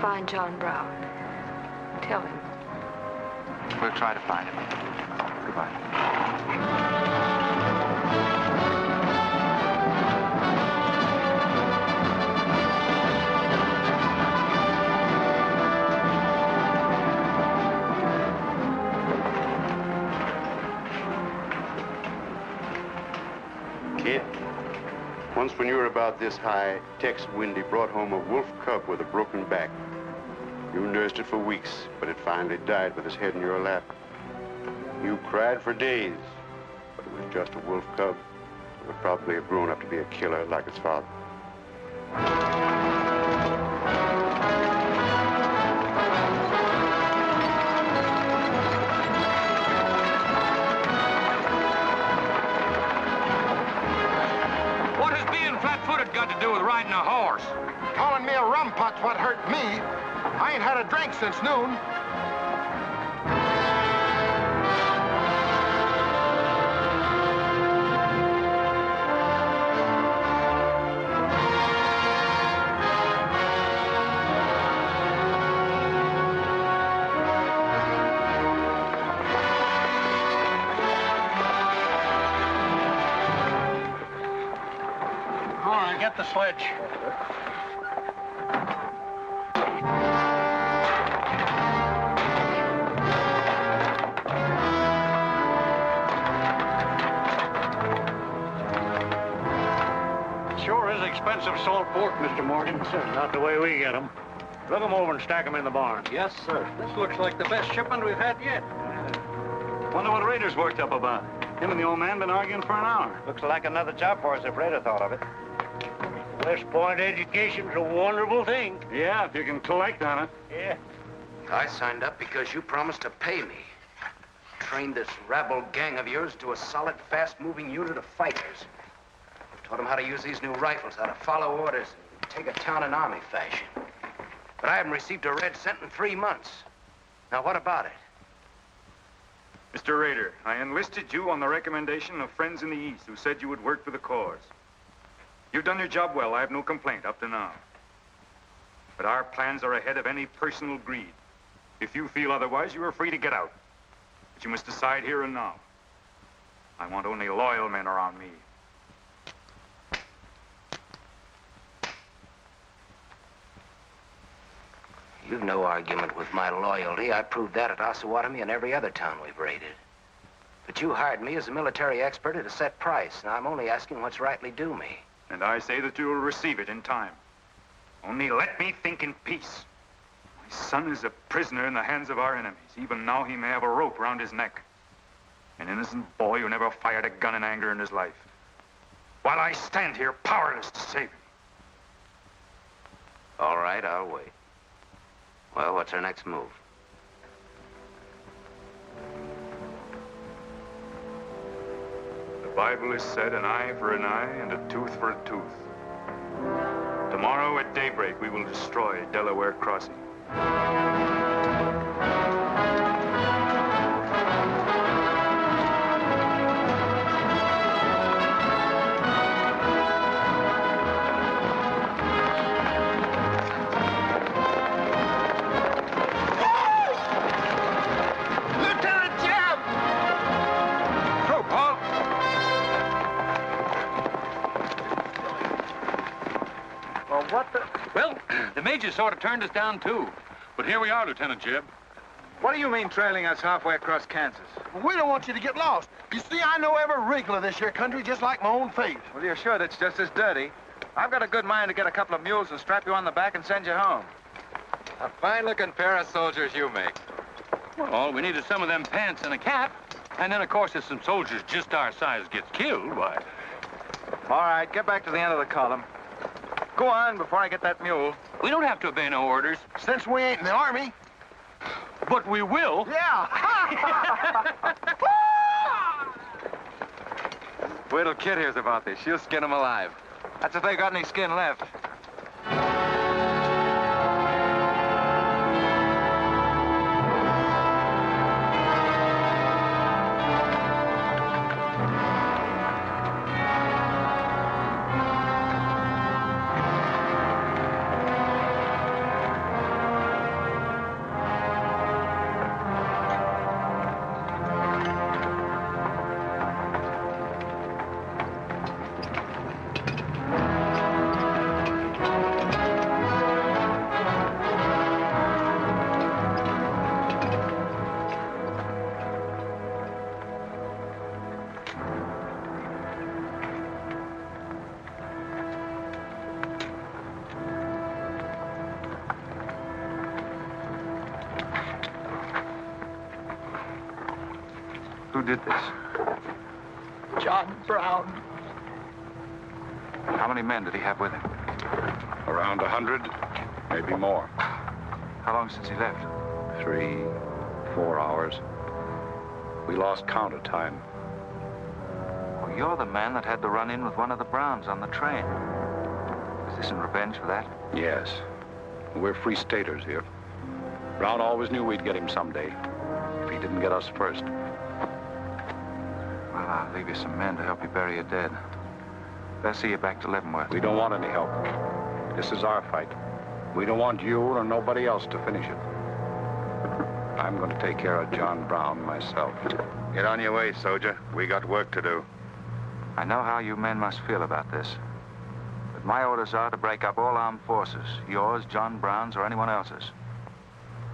Find John Brown. Tell him. We'll try to find him. Goodbye. Kid, once when you were about this high, Tex Windy brought home a wolf cub with a broken back. You nursed it for weeks, but it finally died with its head in your lap. You cried for days, but it was just a wolf cub. would probably have grown up to be a killer like his father. What has being flat-footed got to do with riding a horse? Calling me a rumput's what hurt me. I ain't had a drink since noon. Get the sledge. Sure is expensive salt pork, Mr. Morgan. Not the way we get them. Look them over and stack them in the barn. Yes, sir. This looks like the best shipment we've had yet. Wonder what Rader's worked up about. Him and the old man been arguing for an hour. Looks like another job for us if Raider thought of it. West Point education's a wonderful thing. Yeah, if you can collect on it. Yeah. I signed up because you promised to pay me. Trained this rabble gang of yours to a solid, fast-moving unit of fighters. Taught them how to use these new rifles, how to follow orders, and take a town in army fashion. But I haven't received a red cent in 3 months. Now, what about it? Mr. Rader, I enlisted you on the recommendation of friends in the East who said you would work for the cause. You've done your job well. I have no complaint up to now. But our plans are ahead of any personal greed. If you feel otherwise, you are free to get out. But you must decide here and now. I want only loyal men around me. You've no argument with my loyalty. I proved that at Osawatomie and every other town we've raided. But you hired me as a military expert at a set price. Now, I'm only asking what's rightly due me. And I say that you will receive it in time. Only let me think in peace. My son is a prisoner in the hands of our enemies. Even now he may have a rope round his neck. An innocent boy who never fired a gun in anger in his life. While I stand here powerless to save him. All right, I'll wait. Well, what's our next move? The Bible has said an eye for an eye and a tooth for a tooth. Tomorrow at daybreak, we will destroy Delaware Crossing. Well, the major sort of turned us down, too. But here we are, Lieutenant Jeb. What do you mean trailing us halfway across Kansas? We don't want you to get lost. You see, I know every wrinkle of this here country just like my own face. Well, you're sure that's just as dirty? I've got a good mind to get a couple of mules and strap you on the back and send you home. A fine-looking pair of soldiers you make. Well, all we need is some of them pants and a cap. And then, of course, if some soldiers just our size gets killed, why... All right, get back to the end of the column. Go on before I get that mule. We don't have to obey no orders. Since we ain't in the army. But we will. Yeah. Wait till Kit hears about this. She'll skin him alive. That's if they got any skin left. Who did this? John Brown. How many men did he have with him? Around 100, maybe more. How long since he left? 3, 4 hours. We lost count of time. Well, you're the man that had the run-in with one of the Browns on the train. Is this in revenge for that? Yes. We're free staters here. Brown always knew we'd get him someday, if he didn't get us first. Well, I'll leave you some men to help you bury your dead. They'll see you back to Leavenworth. We don't want any help. This is our fight. We don't want you or nobody else to finish it. I'm going to take care of John Brown myself. Get on your way, soldier. We got work to do. I know how you men must feel about this. But my orders are to break up all armed forces. Yours, John Brown's, or anyone else's.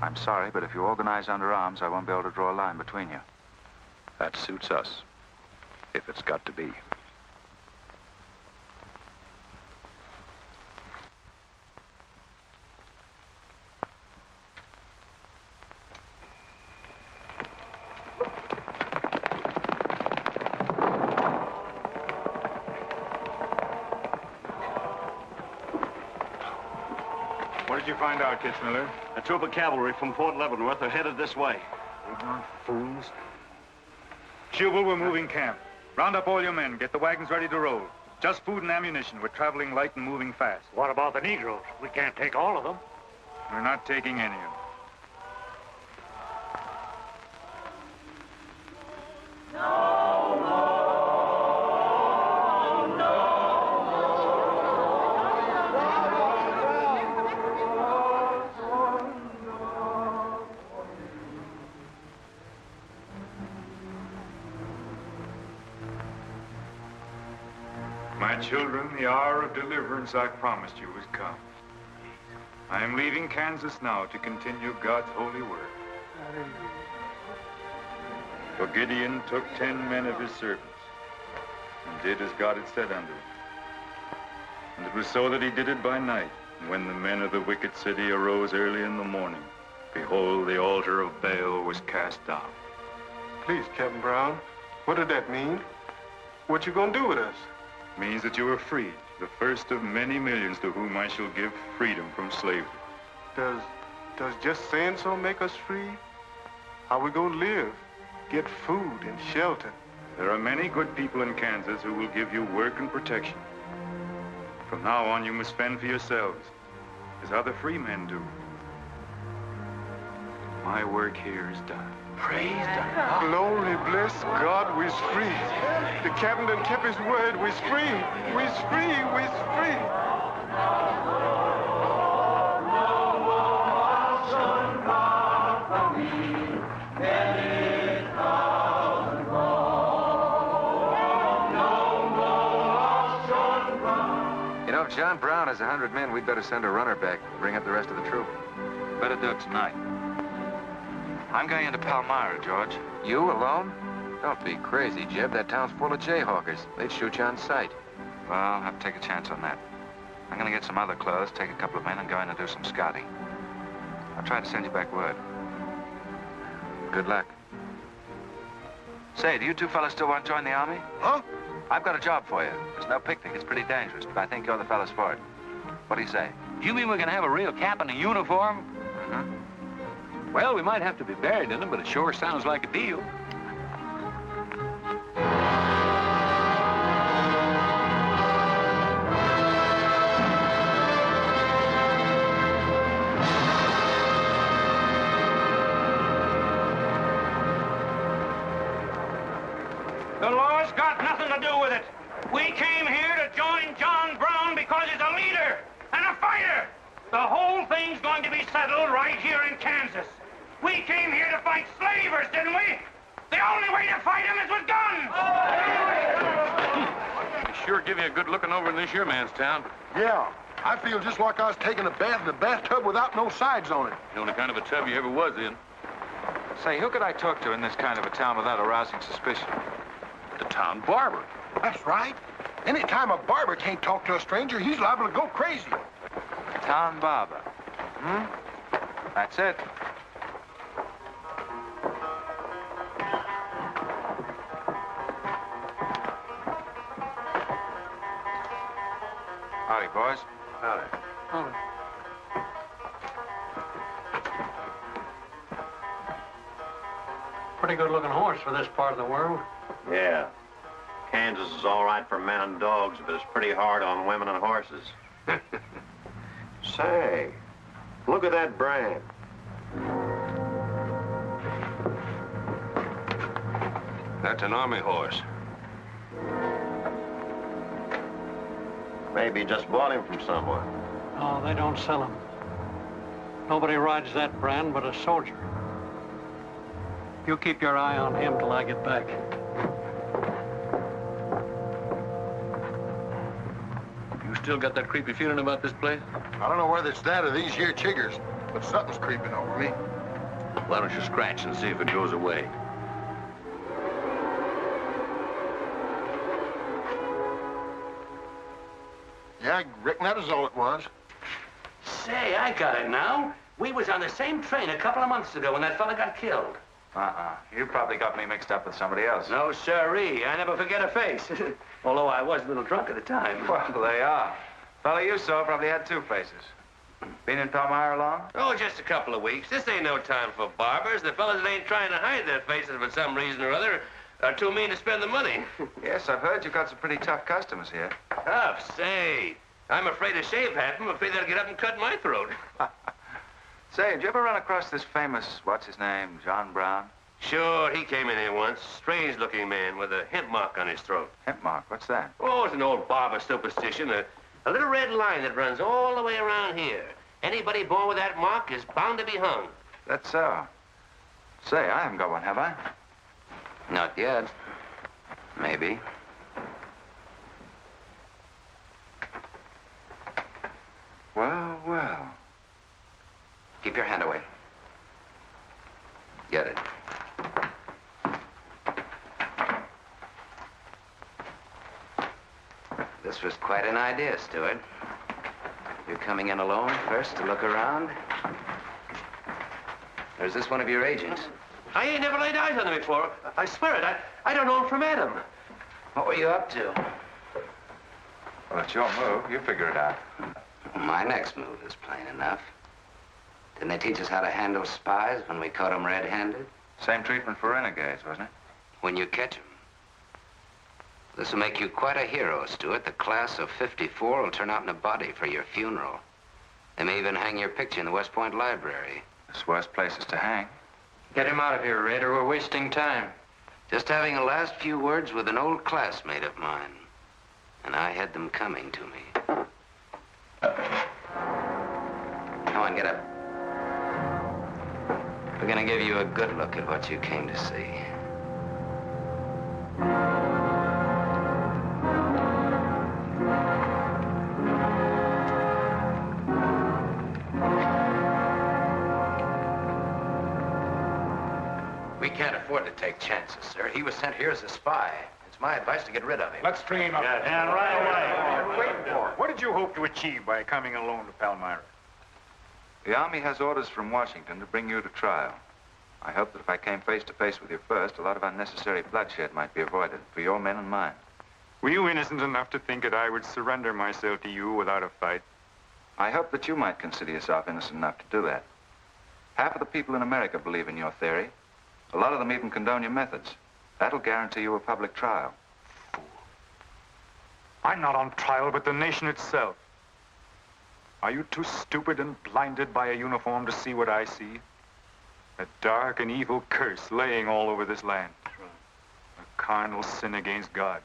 I'm sorry, but if you organize under arms, I won't be able to draw a line between you. That suits us, if it's got to be. What did you find out, Kitzmiller? A troop of cavalry from Fort Leavenworth are headed this way. Ignorant fools. Jubal, we're moving camp. Round up all your men. Get the wagons ready to roll. Just food and ammunition. We're traveling light and moving fast. What about the Negroes? We can't take all of them. We're not taking any of them. My children, the hour of deliverance I promised you has come. I am leaving Kansas now to continue God's holy work. For Gideon took 10 men of his servants and did as God had said unto him. And it was so that he did it by night. And when the men of the wicked city arose early in the morning, behold, the altar of Baal was cast down. Please, Captain Brown, what did that mean? What you gonna do with us? Means that you are free, the first of many millions to whom I shall give freedom from slavery. Does just saying so make us free? How we gonna live? Get food and shelter? There are many good people in Kansas who will give you work and protection. From now on, you must fend for yourselves, as other free men do. My work here is done. Praise God. Glory, bless God, we's free. The captain done kept his word, we's free. We's free, we's free. You know, if John Brown has 100 men, we'd better send a runner back, bring up the rest of the troop. Better do it tonight. I'm going into Palmyra, George. You alone? Don't be crazy, Jeb. That town's full of jayhawkers. They'd shoot you on sight. Well, I'll have to take a chance on that. I'm going to get some other clothes, take a couple of men, and go in and do some scouting. I'll try to send you back word. Good luck. Say, do you two fellas still want to join the Army? Huh? I've got a job for you. There's no picnic. It's pretty dangerous, but I think you're the fellas for it. What do you say? You mean we're gonna have a real cap and a uniform? Mm-hmm. Well, we might have to be buried in them, but it sure sounds like a deal. The law's got nothing to do with it. We came here to join John Brown because he's a leader and a fighter. The whole thing's going to be settled right here in Kansas. We came here to fight slavers, didn't we? The only way to fight them is with guns. They sure give you a good looking over in this here man's town. Yeah, I feel just like I was taking a bath in a bathtub without no sides on it. The only kind of a tub you ever was in. Say, who could I talk to in this kind of a town without arousing suspicion? The town barber. That's right. Anytime a barber can't talk to a stranger, he's liable to go crazy. Town barber. Hmm? That's it. Howdy, boys. Howdy. Oh. Pretty good-looking horse for this part of the world. Yeah. Kansas is all right for men and dogs, but it's pretty hard on women and horses. Say, look at that brand. That's an army horse. Maybe you just bought him from someone. Oh, they don't sell them. Nobody rides that brand but a soldier. You keep your eye on him till I get back. You still got that creepy feeling about this place? I don't know whether it's that or these here chiggers, but something's creeping over me. Why don't you scratch and see if it goes away? Yeah, I reckon that is all it was. Say, I got it now. We was on the same train a couple of months ago when that fella got killed. You probably got me mixed up with somebody else. No, sirree. I never forget a face. Although I was a little drunk at the time. Well, they are. Fella you saw probably had two faces. Been in Palmyra long? Oh, just a couple of weeks. This ain't no time for barbers. The fellas that ain't trying to hide their faces for some reason or other are too mean to spend the money. Yes, I've heard you've got some pretty tough customers here. Tough, say. I'm afraid to shave half of them. Afraid they'll get up and cut my throat. Say, did you ever run across this famous, what's his name, John Brown? Sure, he came in here once. Strange-looking man with a hemp mark on his throat. Hemp mark? What's that? Oh, it's an old barber superstition. A little red line that runs all the way around here. Anybody born with that mark is bound to be hung. That's so. Say, I haven't got one, have I? Not yet. Maybe. Well, well. Keep your hand away. Get it. This was quite an idea, Stuart. You're coming in alone first to look around? Or is this one of your agents? I ain't never laid eyes on him before. I swear it. I don't know him from Adam. What were you up to? Well, it's your move. You figure it out. My next move is plain enough. Didn't they teach us how to handle spies when we caught them red-handed? Same treatment for renegades, wasn't it? When you catch them. This will make you quite a hero, Stuart. The class of '54 will turn out in a body for your funeral. They may even hang your picture in the West Point Library. There's worse places to hang. Get him out of here, Red, or we're wasting time. Just having a last few words with an old classmate of mine. And I had them coming to me. Come on, get up. We're gonna give you a good look at what you came to see. We can't afford to take chances, sir. He was sent here as a spy. It's my advice to get rid of him. Let's train him up. And right away. Wait for it. What did you hope to achieve by coming alone to Palmyra? The Army has orders from Washington to bring you to trial. I hope that if I came face to face with you first, a lot of unnecessary bloodshed might be avoided for your men and mine. Were you innocent enough to think that I would surrender myself to you without a fight? I hope that you might consider yourself innocent enough to do that. Half of the people in America believe in your theory. A lot of them even condone your methods. That'll guarantee you a public trial. Fool. I'm not on trial, but the nation itself. Are you too stupid and blinded by a uniform to see what I see? A dark and evil curse laying all over this land. A carnal sin against God.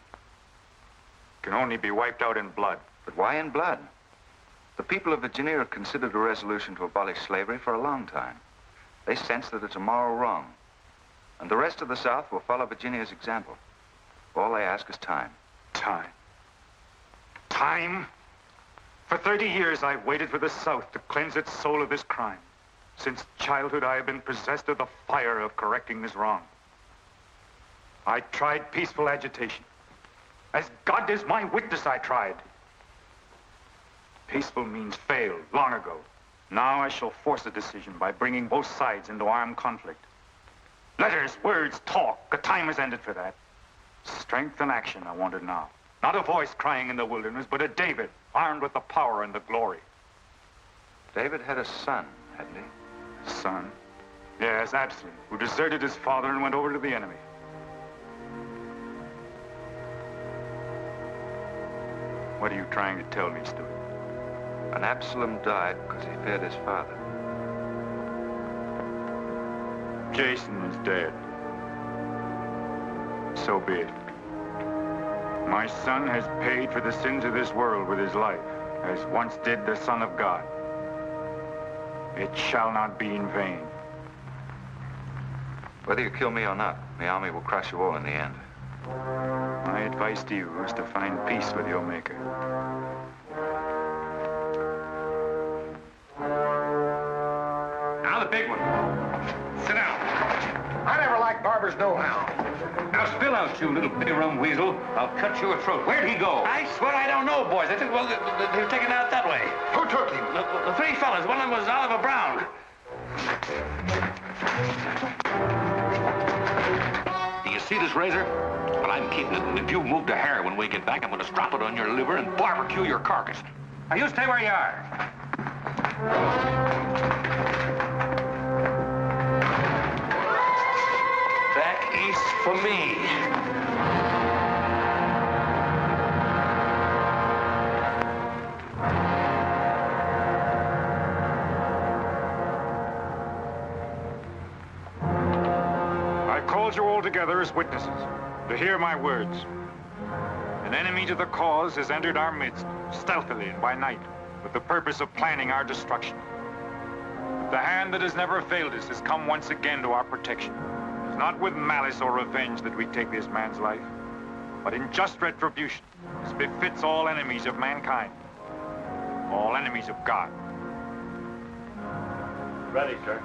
Can only be wiped out in blood. But why in blood? The people of Virginia have considered a resolution to abolish slavery for a long time. They sense that it's a moral wrong. And the rest of the South will follow Virginia's example. All they ask is time. Time? Time? For 30 years, I've waited for the South to cleanse its soul of this crime. Since childhood, I have been possessed of the fire of correcting this wrong. I tried peaceful agitation. As God is my witness, I tried. Peaceful means failed long ago. Now I shall force a decision by bringing both sides into armed conflict. Letters, words, talk. The time has ended for that. Strength and action I wanted now. Not a voice crying in the wilderness, but a David, armed with the power and the glory. David had a son, hadn't he? Son? Yes, Absalom, who deserted his father and went over to the enemy. What are you trying to tell me, Stuart? And Absalom died because he feared his father. Jason is dead. So be it. My son has paid for the sins of this world with his life, as once did the Son of God. It shall not be in vain. Whether you kill me or not, the army will crush you all in the end. My advice to you is to find peace with your Maker. Now the big one. Sit down. I never liked barbers no-how. Now spill out, you little bitty rum weasel. I'll cut your throat. Where'd he go? I swear I don't know, boys. I think, well, they were taken out that way. Who took him? The three fellas. One of them was Oliver Brown. Do you see this razor? Well, I'm keeping it, and if you move a hair when we get back, I'm going to strap it on your liver and barbecue your carcass. Now, you stay where you are. Back east for me. I called you all together as witnesses to hear my words. An enemy to the cause has entered our midst, stealthily and by night, with the purpose of planning our destruction. But the hand that has never failed us has come once again to our protection. It's not with malice or revenge that we take this man's life, but in just retribution, as befits all enemies of mankind, all enemies of God. Ready, sir.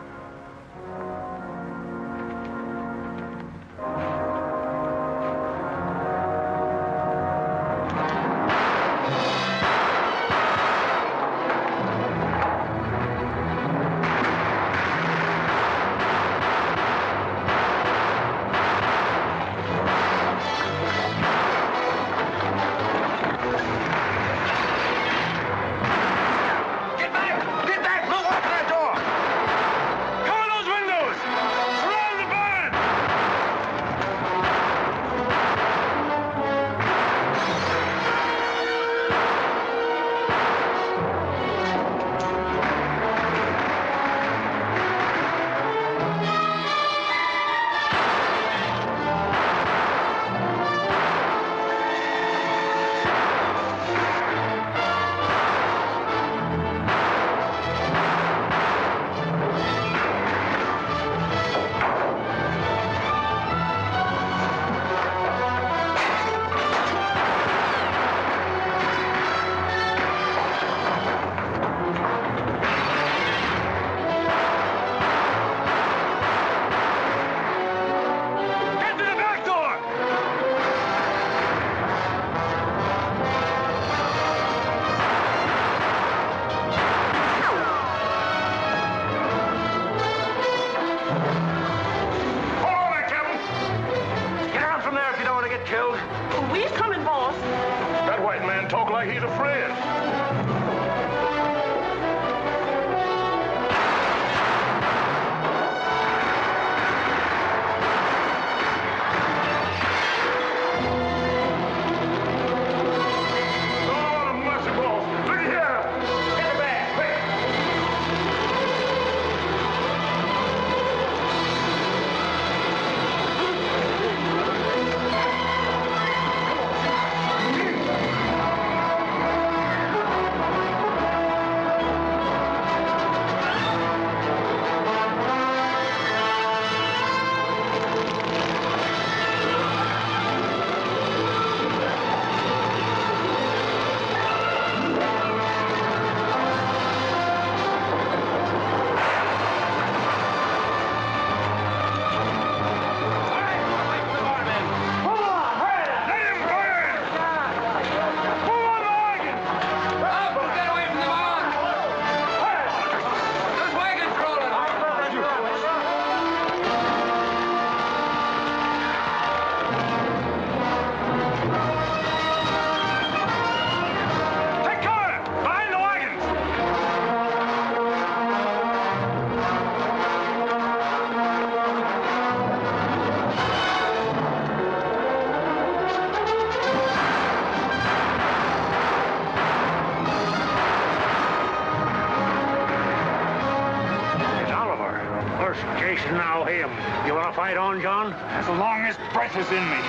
Fight on, John? As long as breath is in me.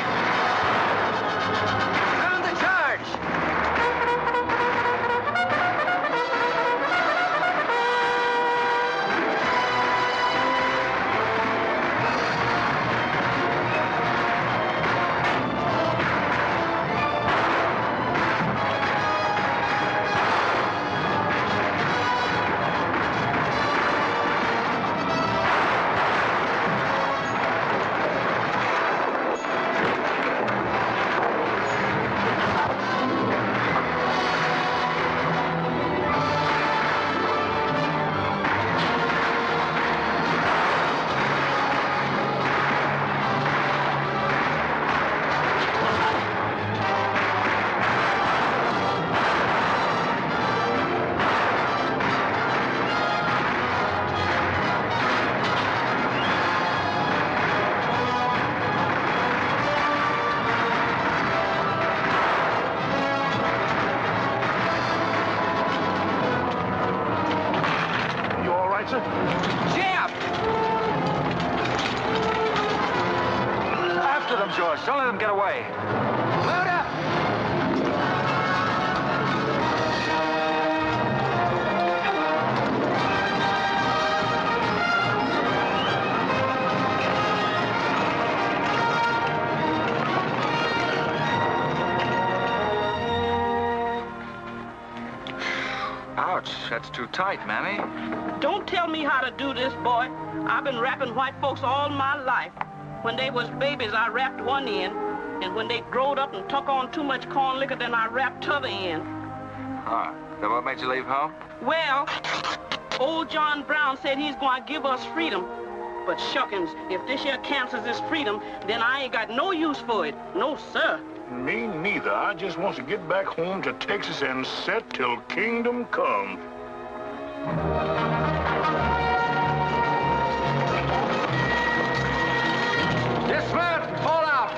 Sound the charge! George. Don't let them get away. Load up! Ouch, that's too tight, Mammy. Don't tell me how to do this, boy. I've been wrapping white folks all my life. When they was babies, I wrapped one end, and when they growed up and took on too much corn liquor, then I wrapped t'other end. Huh. Then what made you leave home? Well, old John Brown said he's going to give us freedom. But shuckins, if this here cancels this freedom, then I ain't got no use for it. No, sir. Me neither. I just want to get back home to Texas and set till kingdom come. Dismount! Fall out!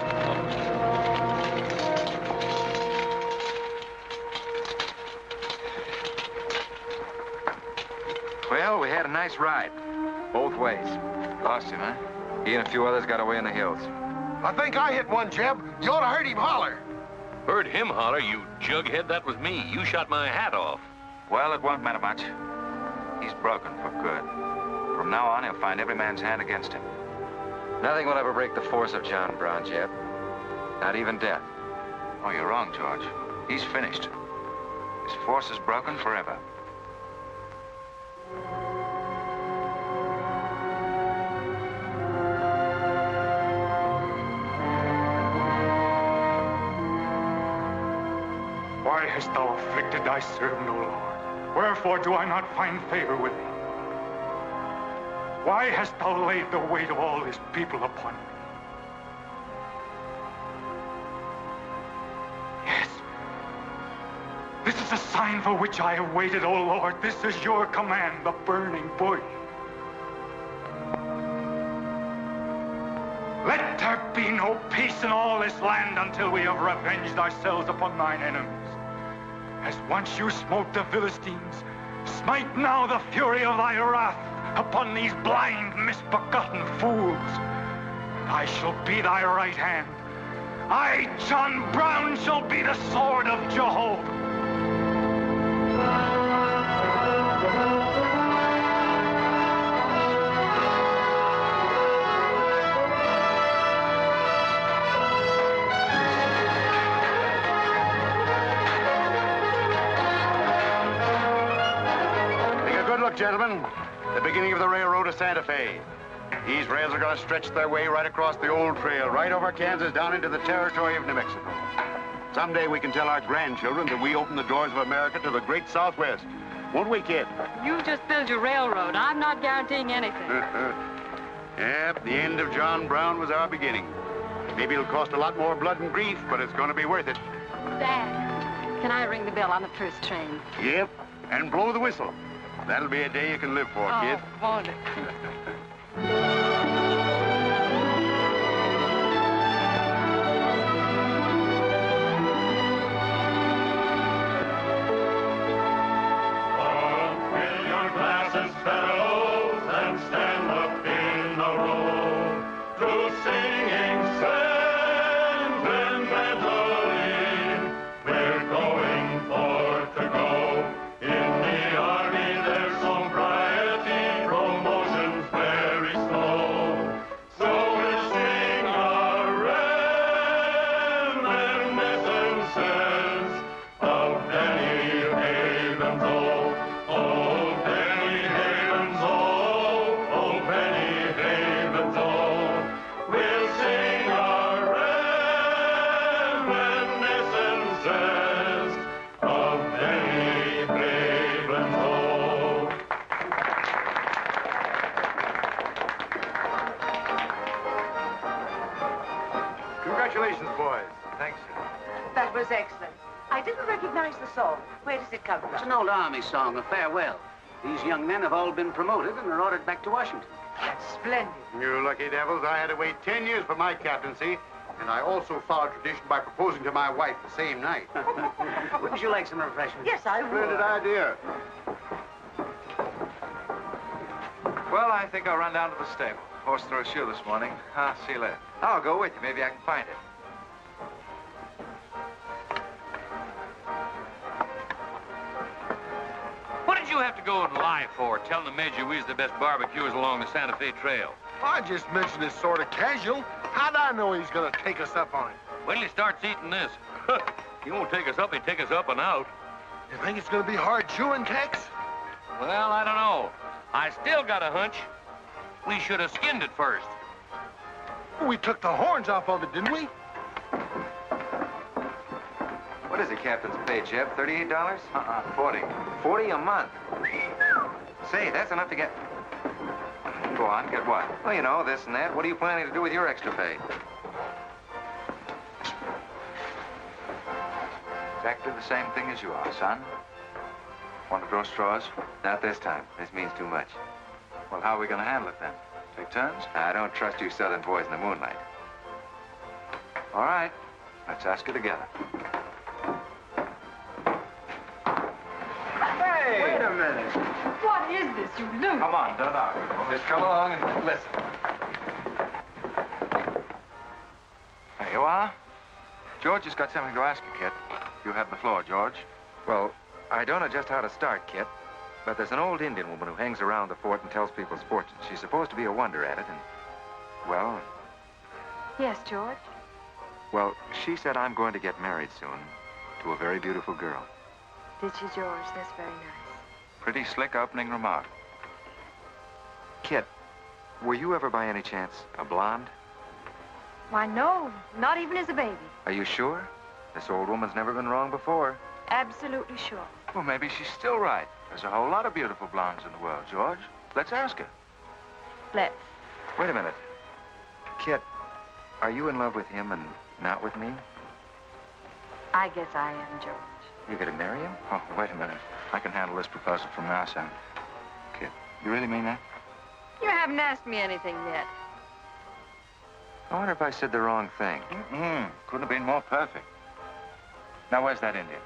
Well, we had a nice ride. Both ways. Lost him, huh? He and a few others got away in the hills. I think I hit one, Jeb. You ought to heard him holler. Heard him holler, you jughead? That was me. You shot my hat off. Well, it won't matter much. He's broken for good. From now on, he'll find every man's hand against him. Nothing will ever break the force of John Brown, Jeb. Not even death. Oh, you're wrong, George. He's finished. His force is broken forever. Why hast thou afflicted thy servant, O Lord? Wherefore do I not find favor with thee? Why hast thou laid the weight of all this people upon me? Yes. This is a sign for which I have waited, O Lord. This is your command, the burning bush. Let there be no peace in all this land until we have revenged ourselves upon thine enemies. As once you smote the Philistines, smite now the fury of thy wrath upon these blind, misbegotten fools. I shall be thy right hand. I, John Brown, shall be the sword of Jehovah. Gentlemen, the beginning of the railroad to Santa Fe. These rails are going to stretch their way right across the old trail, right over Kansas, down into the territory of New Mexico. Someday we can tell our grandchildren that we opened the doors of America to the great Southwest. Won't we, kid? You just build your railroad. I'm not guaranteeing anything. Yep, the end of John Brown was our beginning. Maybe it'll cost a lot more blood and grief, but it's going to be worth it. Dad, can I ring the bell on the first train? Yep, and blow the whistle. That'll be a day you can live for, kid. Won't it? Fill your glasses, fellows, and stand up in a row. That was excellent. I didn't recognize the song. Where does it come from? It's an old Army song, a farewell. These young men have all been promoted and are ordered back to Washington. That's splendid. You lucky devils, I had to wait 10 years for my captaincy, and I also followed tradition by proposing to my wife the same night. Wouldn't you like some refreshment? Yes, I would. Splendid idea. Well, I think I'll run down to the stable. Horse threw a shoe this morning. See you later. I'll go with you. Maybe I can find it. What did you have to go and lie for, telling the Major we was the best barbecuers along the Santa Fe Trail? I just mentioned it sort of casual. How'd I know he's gonna take us up on it? Wait till he starts eating this. He won't take us up, he'll take us up and out. You think it's gonna be hard chewing, Tex? Well, I don't know. I still got a hunch. We should have skinned it first. We took the horns off of it, didn't we? What is the captain's pay, Jeb? $38? 40. 40 a month. Say, that's enough to get... Go on, get what? Well, you know, this and that. What are you planning to do with your extra pay? Exactly the same thing as you are, son. Want to draw straws? Not this time. This means too much. Well, how are we going to handle it, then? Take turns? I don't trust you southern boys in the moonlight. All right. Let's ask her together. Hey! Wait a minute. What is this, you loot? Come on, don't argue. Just come along and listen. There you are. George has got something to ask you, Kit. You have the floor, George. Well, I don't know just how to start, Kit, but there's an old Indian woman who hangs around the fort and tells people's fortunes. She's supposed to be a wonder at it, and, well... Yes, George? Well, she said I'm going to get married soon to a very beautiful girl. Did she, George? That's very nice. Pretty slick opening remark. Kit, were you ever by any chance a blonde? Why, no. Not even as a baby. Are you sure? This old woman's never been wrong before. Absolutely sure. Well, maybe she's still right. There's a whole lot of beautiful blondes in the world, George. Let's ask her. Let's. Wait a minute. Kit, are you in love with him and not with me? I guess I am, George. You gonna marry him? Oh, wait a minute. I can handle this proposal from now, son. Kit, you really mean that? You haven't asked me anything yet. I wonder if I said the wrong thing. Couldn't have been more perfect. Now, where's that Indian?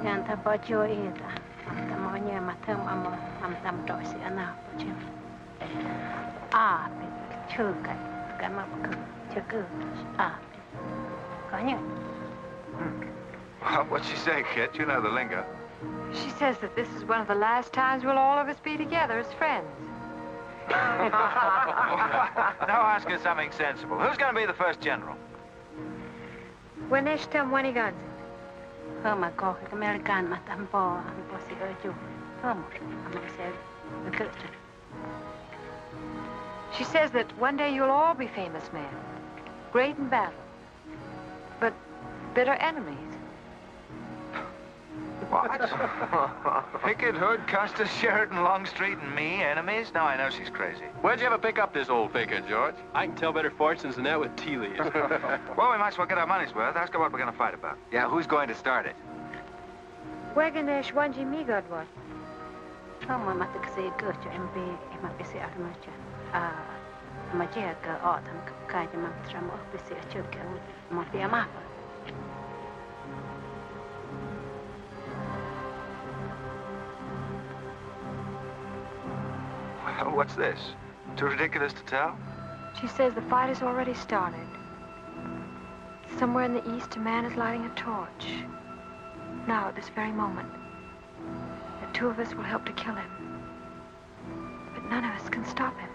Yanta bajo ita, tamanya matam am dosi ana bajim. Ah, chuka, kama chuka, ah, kanya. Well, what'd she say, Kit? You know the lingo. She says that this is one of the last times we'll all of us be together as friends. Now ask her something sensible. Who's going to be the first general? When next time when he guns it? Americano matam po si oju. She says that one day you'll all be famous men, great in battle, but bitter enemies. What? Pickett, Hood, Custer, Sheridan, Longstreet, and me, enemies? Now I know she's crazy. Where'd you ever pick up this old figure, George? I can tell better fortunes than that with tea leaves. Well, we might as well get our money's worth. Ask her what we're going to fight about. Yeah, who's going to start it? Weganesh wanji mi godwat. Mama matakasi gocho MB mapisi armacha. Magia ka autumn kaja mantram opisi achuka mafia mapa. Well, what's this? Too ridiculous to tell? She says the fight has already started. Somewhere in the east, a man is lighting a torch. Now, at this very moment. The two of us will help to kill him. But none of us can stop him.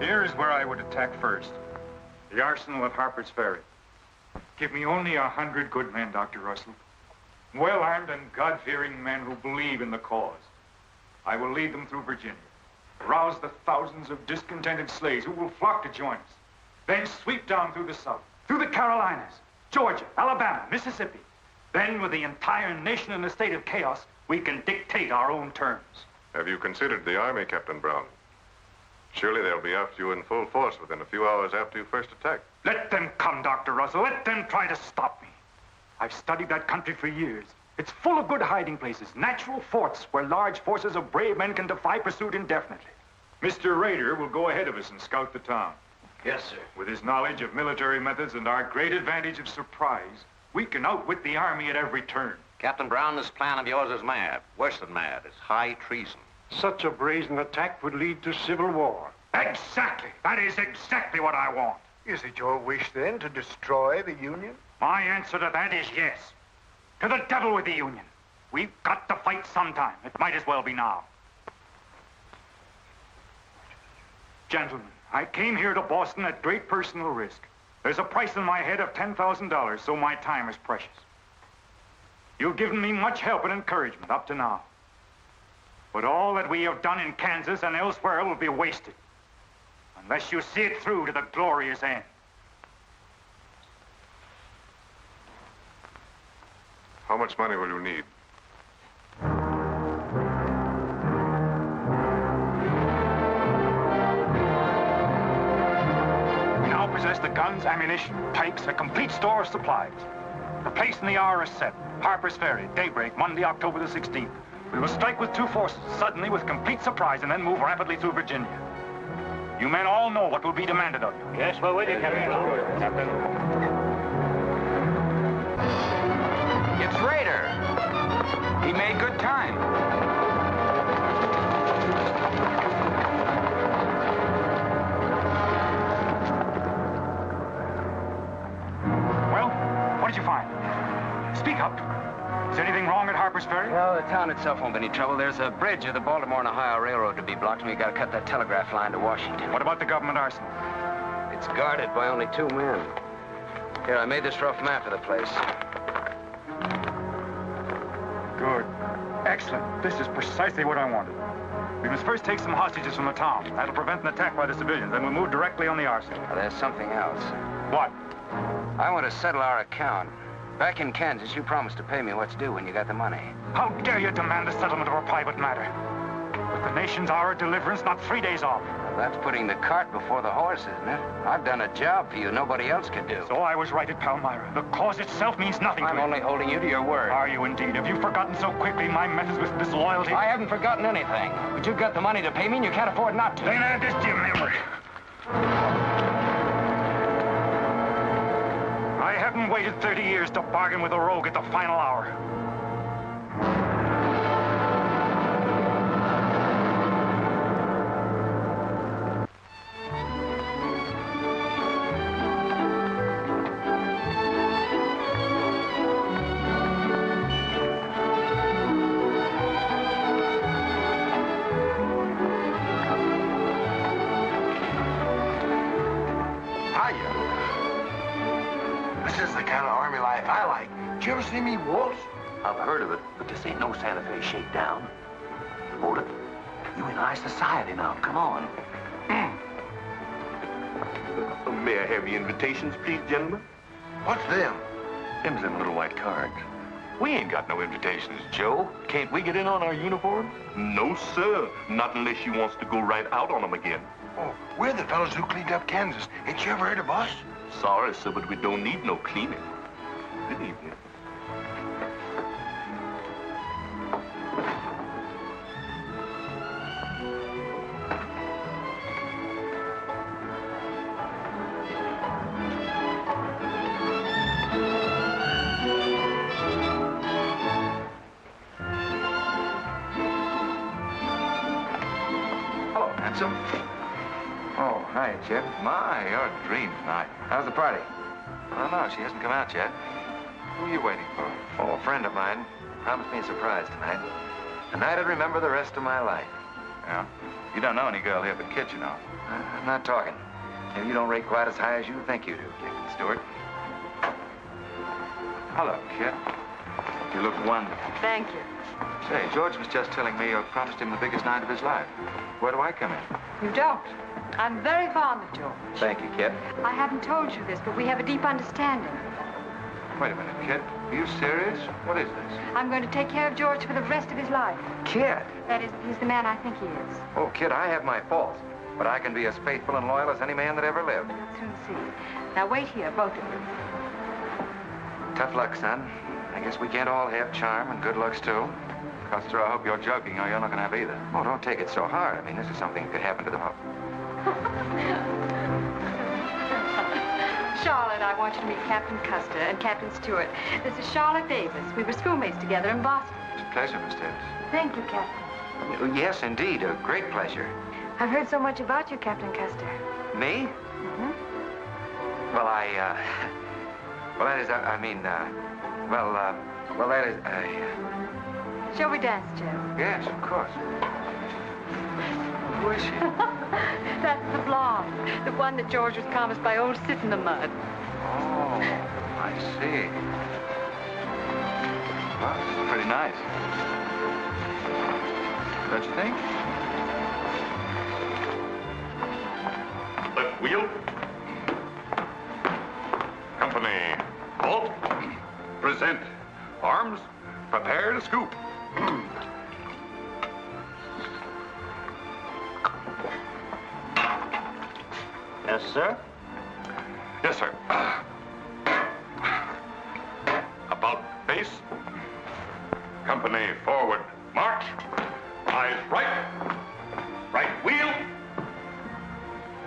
Here's where I would attack first. The arsenal at Harper's Ferry. Give me only 100 good men, Dr. Russell. Well-armed and God-fearing men who believe in the cause. I will lead them through Virginia. Rouse the thousands of discontented slaves who will flock to join us. Then sweep down through the South, through the Carolinas, Georgia, Alabama, Mississippi. Then, with the entire nation in a state of chaos, we can dictate our own terms. Have you considered the Army, Captain Brown? Surely they'll be after you in full force within a few hours after you first attack. Let them come, Dr. Russell. Let them try to stop me. I've studied that country for years. It's full of good hiding places, natural forts where large forces of brave men can defy pursuit indefinitely. Mr. Rader will go ahead of us and scout the town. Yes, sir. With his knowledge of military methods and our great advantage of surprise, we can outwit the Army at every turn. Captain Brown, this plan of yours is mad. Worse than mad. It's high treason. Such a brazen attack would lead to civil war. Exactly. That is exactly what I want. Is it your wish, then, to destroy the Union? My answer to that is yes. To the devil with the Union. We've got to fight sometime. It might as well be now. Gentlemen, I came here to Boston at great personal risk. There's a price on my head of $10,000, so my time is precious. You've given me much help and encouragement up to now. But all that we have done in Kansas and elsewhere will be wasted unless you see it through to the glorious end. How much money will you need? We now possess the guns, ammunition, pikes, a complete store of supplies. The place and the hour is set. Harper's Ferry, daybreak, Monday, October the 16th. We will strike with 2 forces, suddenly with complete surprise, and then move rapidly through Virginia. You men all know what will be demanded of you. Yes, we're with you, Captain. It's Rader. He made good time. Well, what did you find? Speak up. Is anything wrong at Harper's Ferry? Well, the town itself won't be any trouble. There's a bridge of the Baltimore and Ohio Railroad to be blocked, and we gotta cut that telegraph line to Washington. What about the government arsenal? It's guarded by only 2 men. Here, I made this rough map of the place. Good. Excellent. This is precisely what I wanted. We must first take some hostages from the town. That'll prevent an attack by the civilians. Then we'll move directly on the arsenal. Now, there's something else. What? I want to settle our account. Back in Kansas, you promised to pay me what's due when you got the money. How dare you demand the settlement of a private matter? With the nation's hour of deliverance not 3 days off. Well, that's putting the cart before the horse, isn't it? I've done a job for you nobody else could do. So I was right at Palmyra. The cause itself means nothing to I'm me. only holding you to your word. Are you indeed? Have you forgotten so quickly my methods with disloyalty? I haven't forgotten anything. But you've got the money to pay me and you can't afford not to. Then add this to your memory. I haven't waited 30 years to bargain with a rogue at the final hour. Did you ever see me waltz? I've heard of it, but this ain't no Santa Fe shakedown. Hold it. You in high society now. Come on. May I have your invitations, please, gentlemen? What's them? Them's them little white cards. We ain't got no invitations, Joe. Can't we get in on our uniform? No, sir. Not unless you wants to go right out on them again. Oh, we're the fellows who cleaned up Kansas. Ain't you ever heard of us? Sorry, sir, but we don't need no cleaning. Good evening. Hello, handsome. Oh, hi, Jeff. My, you're a dream tonight. How's the party? I don't know. She hasn't come out yet. Who are you waiting for? Oh, a friend of mine promised me a surprise tonight. A night I'd remember the rest of my life. Yeah? You don't know any girl here but Kit, you know. I'm not talking. Maybe you don't rate quite as high as you think you do, Captain Stuart. Hello, Kit. You look wonderful. Thank you. Say, George was just telling me you promised him the biggest night of his life. Where do I come in? You don't. I'm very fond of George. Thank you, Kit. I haven't told you this, but we have a deep understanding. Wait a minute, Kit. Are you serious? What is this? I'm going to take care of George for the rest of his life. Kit! That is, he's the man I think he is. Oh, Kit, I have my faults. But I can be as faithful and loyal as any man that ever lived. You'll soon see. Now wait here, both of you. Tough luck, son. I guess we can't all have charm and good looks, too. Custer, I hope you're joking, or you're not going to have either. Oh, don't take it so hard. I mean, this is something that could happen to them all. Charlotte, I want you to meet Captain Custer and Captain Stuart. This is Charlotte Davis. We were schoolmates together in Boston. It's a pleasure, Miss Davis. Thank you, Captain. Oh, yes, indeed. A great pleasure. I've heard so much about you, Captain Custer. Me? Mm-hmm. Well, well, that is, well, that is, Shall we dance, Jeb? Yes, of course. Who is she? That's the blonde, the one that George was promised by old Sit in the Mud. Oh, I see. Well, it's pretty nice. Don't you think? Left wheel. Company, halt. Present. Arms, prepare to scoop. Yes, sir? Yes, sir. About face. Company, forward. March. Eyes right. Right wheel.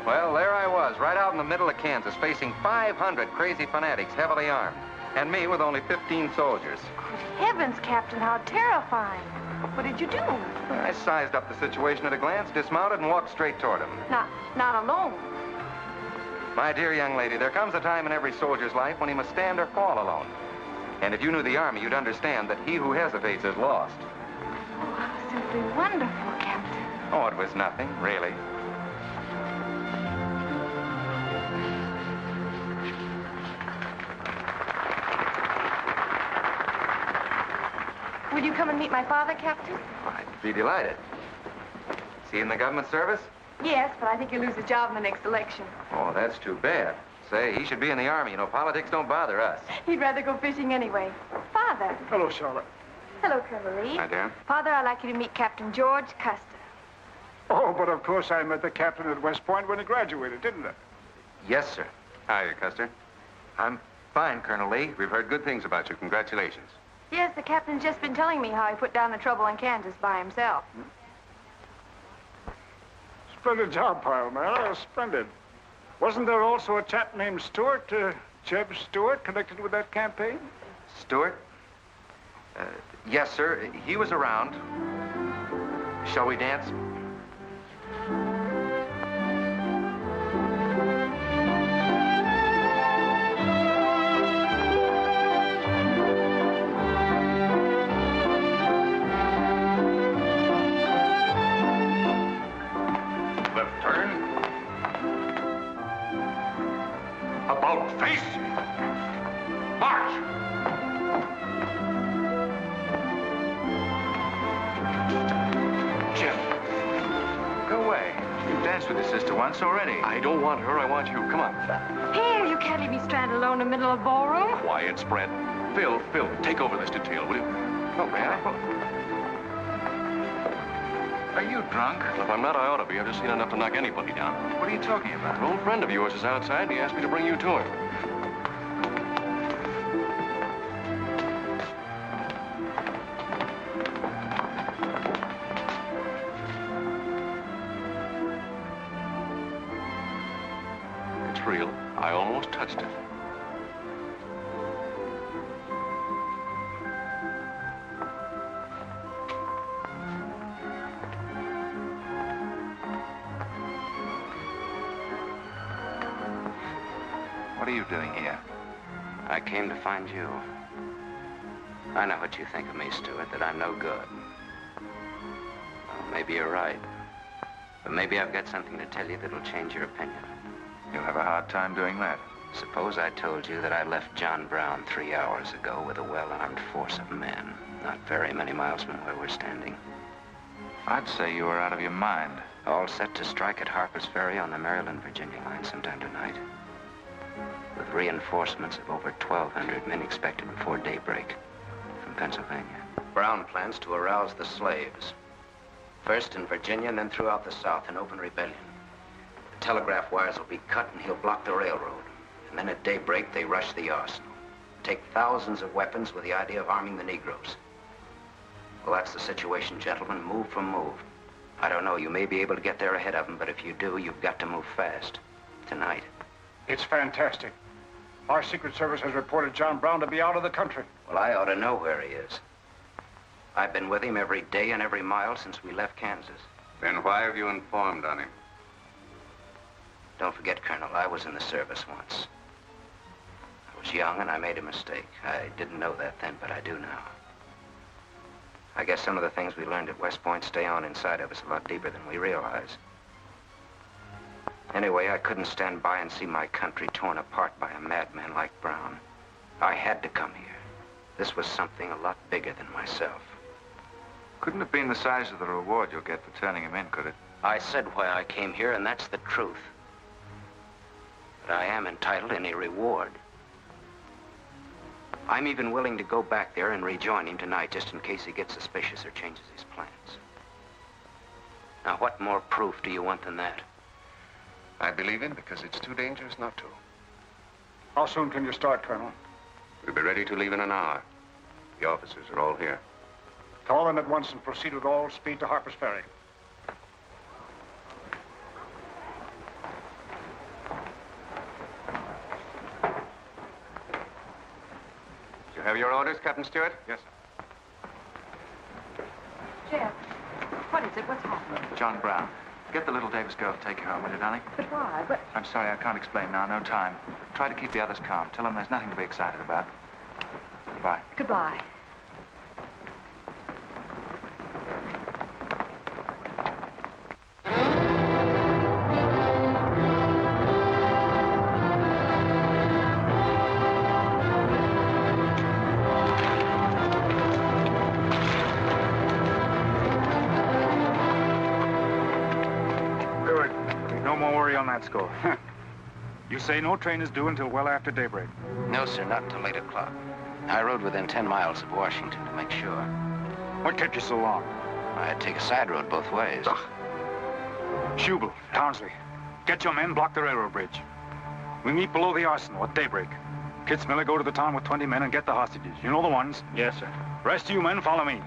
Well, there I was, right out in the middle of Kansas, facing 500 crazy fanatics, heavily armed. And me with only 15 soldiers. Heavens, Captain, how terrifying. What did you do? I sized up the situation at a glance, dismounted, and walked straight toward him. Not alone. My dear young lady, there comes a time in every soldier's life when he must stand or fall alone. And if you knew the Army, you'd understand that he who hesitates is lost. Oh, how simply wonderful, Captain. Oh, it was nothing, really. Will you come and meet my father, Captain? I'd be delighted. Is he in the government service? Yes, but I think he'll lose his job in the next election. Oh, that's too bad. Say, he should be in the Army. You know, politics don't bother us. He'd rather go fishing anyway. Father. Hello, Charlotte. Hello, Colonel Lee. Hi, dear. Father, I'd like you to meet Captain George Custer. Oh, but of course I met the captain at West Point when he graduated, didn't I? Yes, sir. Hi, Custer. I'm fine, Colonel Lee. We've heard good things about you. Congratulations. Yes, the captain's just been telling me how he put down the trouble in Kansas by himself. Splendid job, pile, man. Oh, splendid. Wasn't there also a chap named Stuart, JEB Stuart, connected with that campaign? Stuart? Yes, sir. He was around. Shall we dance? About face. March. Jim, go away. You've danced with your sister once already. I don't want her. I want you. Come on. Here, you can't leave me stranded alone in the middle of the ballroom. Quiet, spread. Phil, take over this detail, will you? Oh, may I? Are you drunk? If I'm not, I ought to be. I've just seen enough to knock anybody down. What are you talking about? An old friend of yours is outside, and he asked me to bring you to him. It's real. I almost touched it. What are you doing here? I came to find you. I know what you think of me, Stuart, that I'm no good. Well, maybe you're right. But maybe I've got something to tell you that'll change your opinion. You'll have a hard time doing that. Suppose I told you that I left John Brown 3 hours ago with a well-armed force of men, not very many miles from where we're standing. I'd say you were out of your mind. All set to strike at Harper's Ferry on the Maryland-Virginia line sometime tonight. With reinforcements of over 1,200 men expected before daybreak from Pennsylvania. Brown plans to arouse the slaves. First in Virginia and then throughout the South in open rebellion. The telegraph wires will be cut and he'll block the railroad. And then at daybreak, they rush the arsenal. Take thousands of weapons with the idea of arming the Negroes. Well, that's the situation, gentlemen, move for move. I don't know, you may be able to get there ahead of them, but if you do, you've got to move fast. Tonight. It's fantastic. Our Secret Service has reported John Brown to be out of the country. Well, I ought to know where he is. I've been with him every day and every mile since we left Kansas. Then why have you informed on him? Don't forget, Colonel, I was in the service once. I was young and I made a mistake. I didn't know that then, but I do now. I guess some of the things we learned at West Point stay on inside of us a lot deeper than we realize. Anyway, I couldn't stand by and see my country torn apart by a madman like Brown. I had to come here. This was something a lot bigger than myself. Couldn't have been the size of the reward you'll get for turning him in, could it? I said why I came here, and that's the truth. But I am entitled to any reward. I'm even willing to go back there and rejoin him tonight, just in case he gets suspicious or changes his plans. Now, what more proof do you want than that? I believe him because it's too dangerous not to. How soon can you start, Colonel? We'll be ready to leave in an hour. The officers are all here. Call them at once and proceed with all speed to Harper's Ferry. You have your orders, Captain Stuart? Yes, sir. Jeff, what is it? What's happening? John Brown. Get the little Davis girl to take you home, will you, darling? But why? But... I'm sorry, I can't explain now. No time. Try to keep the others calm. Tell them there's nothing to be excited about. Goodbye. Goodbye. Score. You say no train is due until well after daybreak? No, sir, not until 8 o'clock. I rode within 10 miles of Washington to make sure. What kept you so long? I had to take a side road both ways. Schubel, Townsley, get your men, block the railroad bridge. We meet below the arsenal at daybreak. Kitzmiller, go to the town with 20 men and get the hostages. You know the ones? Yes, sir. Rest of you men, follow me.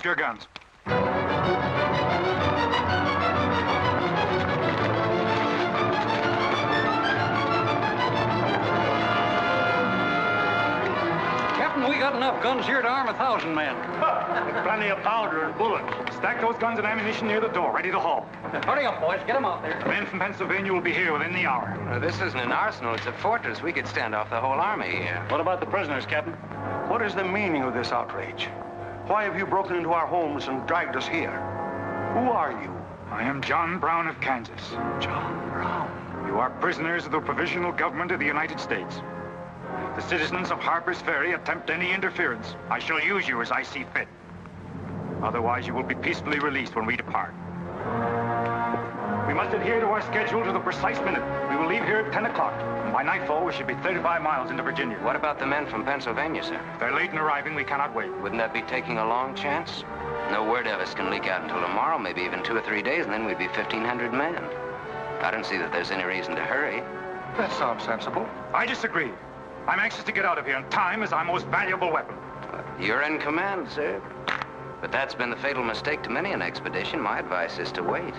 Your guns. Captain, we got enough guns here to arm 1,000 men. Plenty of powder and bullets. Stack those guns and ammunition near the door, ready to haul. Hurry up, boys. Get them out there. The men from Pennsylvania will be here within the hour. This isn't an arsenal. It's a fortress. We could stand off the whole army here. What about the prisoners, Captain? What is the meaning of this outrage? Why have you broken into our homes and dragged us here? Who are you? I am John Brown of Kansas. John Brown? You are prisoners of the provisional government of the United States. If the citizens of Harper's Ferry attempt any interference, I shall use you as I see fit. Otherwise, you will be peacefully released when we depart. We must adhere to our schedule to the precise minute. We will leave here at 10 o'clock. And by nightfall, we should be 35 miles into Virginia. What about the men from Pennsylvania, sir? If they're late in arriving, we cannot wait. Wouldn't that be taking a long chance? No word of us can leak out until tomorrow, maybe even 2 or 3 days, and then we'd be 1,500 men. I don't see that there's any reason to hurry. That sounds sensible. I disagree. I'm anxious to get out of here, and time is our most valuable weapon. You're in command, sir. But that's been the fatal mistake to many an expedition. My advice is to wait.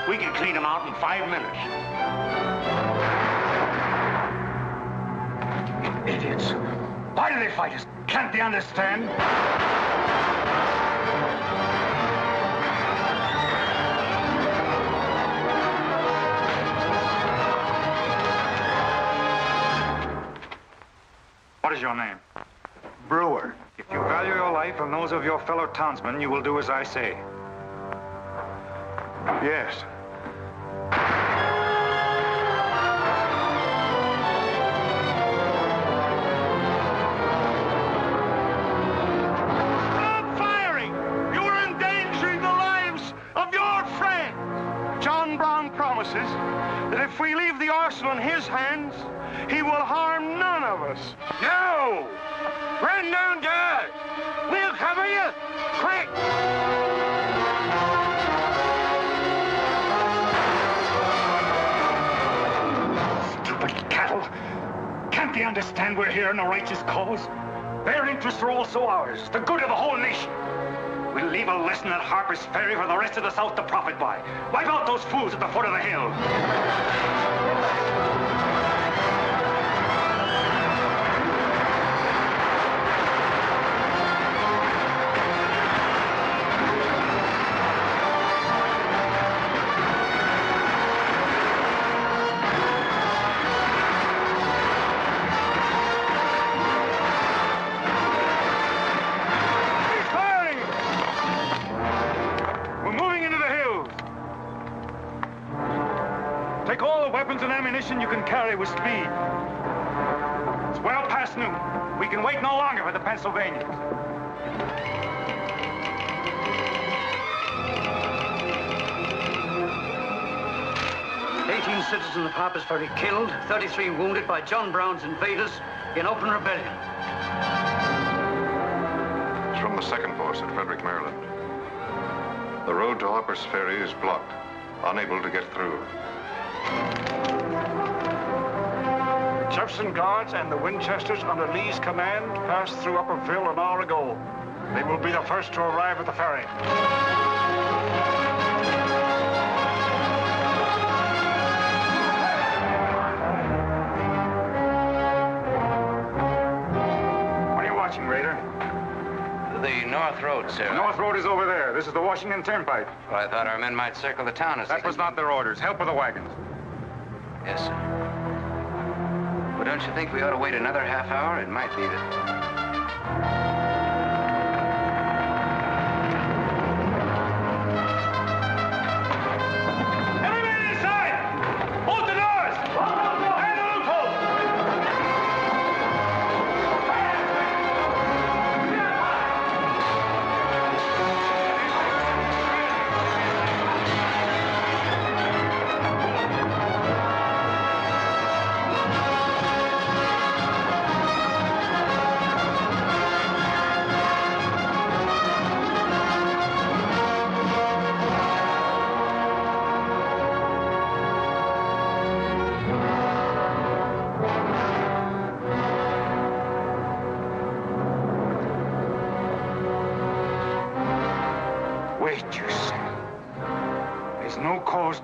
We can clean them out in 5 minutes. Idiots. Why do they fight us? Can't they understand? What is your name? Brewer. If you value your life and those of your fellow townsmen, you will do as I say. Yes. Stop firing! You are endangering the lives of your friend. John Brown promises that if we leave the arsenal in his hands, he will harm none of us. No! Run down to us! We'll cover you! Quick! Stupid cattle. Can't they understand we're here in a righteous cause? Their interests are also ours, the good of the whole nation. We'll leave a lesson at Harper's Ferry for the rest of the South to profit by. Wipe out those fools at the foot of the hill. And ammunition you can carry with speed. It's well past noon. We can wait no longer for the Pennsylvanians. Citizens of Harper's Ferry killed, 33 wounded by John Brown's invaders in open rebellion. It's from the 2nd Force at Frederick, Maryland. The road to Harper's Ferry is blocked, unable to get through. Jefferson Guards and the Winchesters under Lee's command passed through Upperville an hour ago. They will be the first to arrive at the ferry. What are you watching, Raider? The North Road, sir. The North Road is over there. This is the Washington Turnpike. Well, I thought our men might circle the town as That was not their orders. Help with the wagons. Yes, sir. Well, don't you think we ought to wait another half hour? It might be that...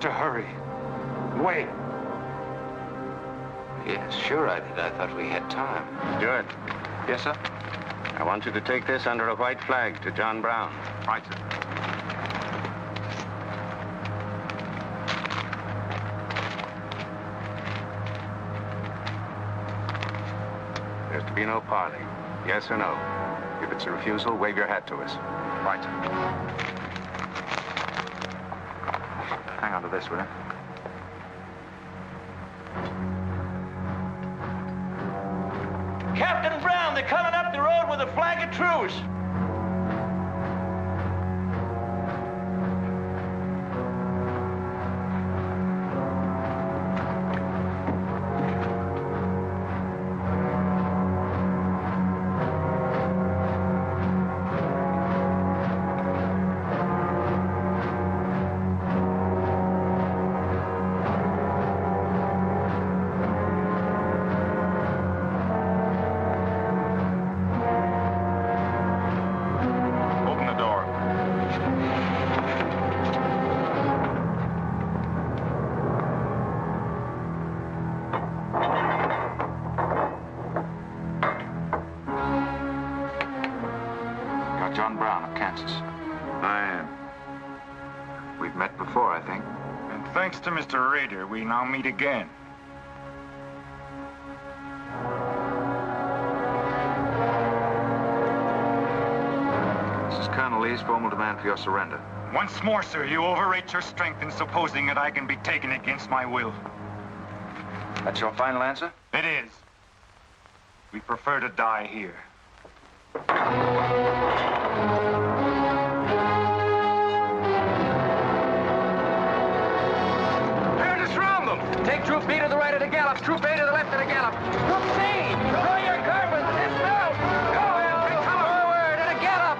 To hurry. Wait. Yes, sure I did. I thought we had time. Stuart. Yes, sir? I want you to take this under a white flag to John Brown. Right, sir. There's to be no parley. Yes or no? If it's a refusal, wave your hat to us. Right, sir. Hang on to this, will you? Captain Brown, they're coming up the road with a flag of truce. Kansas. I am. We've met before, I think. And thanks to Mr. Rader, we now meet again. This is Colonel Lee's formal demand for your surrender. Once more, sir, you overrate your strength in supposing that I can be taken against my will. That's your final answer? It is. We prefer to die here. Disround them! Take Troop B to the right of the gallop, Troop A to the left of the gallop. Troop C, throw your carbons, dismount! Go, Al! Forward and a gallop!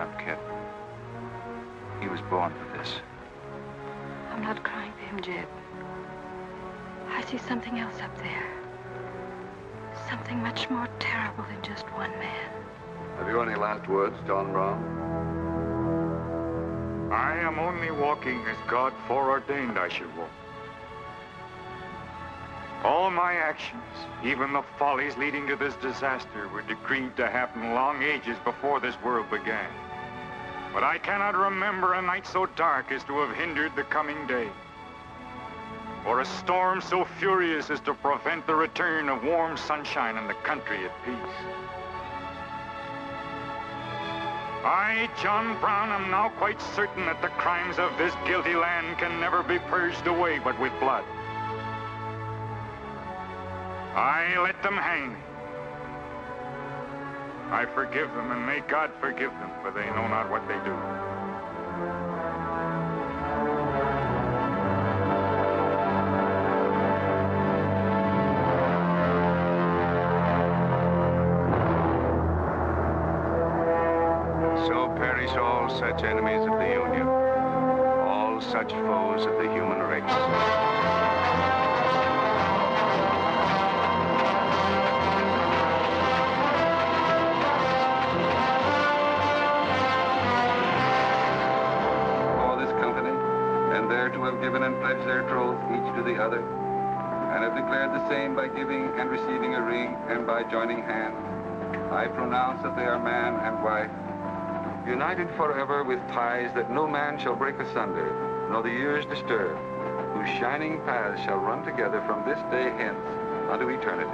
up, Kit. He was born for this. I'm not crying for him, Jeb. I see something else up there. Something much more terrible than just one man. Have you any last words, John Brown? I am only walking as God foreordained I should walk. All my actions, even the follies leading to this disaster, were decreed to happen long ages before this world began. But I cannot remember a night so dark as to have hindered the coming day, or a storm so furious as to prevent the return of warm sunshine and the country at peace. I, John Brown, am now quite certain that the crimes of this guilty land can never be purged away but with blood. I let them hang me. I forgive them, and may God forgive them, for they know not what they do. So perish all such enemies of the Union, all such foes of the human race. To have given and pledged their troth each to the other, and have declared the same by giving and receiving a ring and by joining hands, I pronounce that they are man and wife, united forever with ties that no man shall break asunder, nor the years disturb, whose shining paths shall run together from this day hence unto eternity.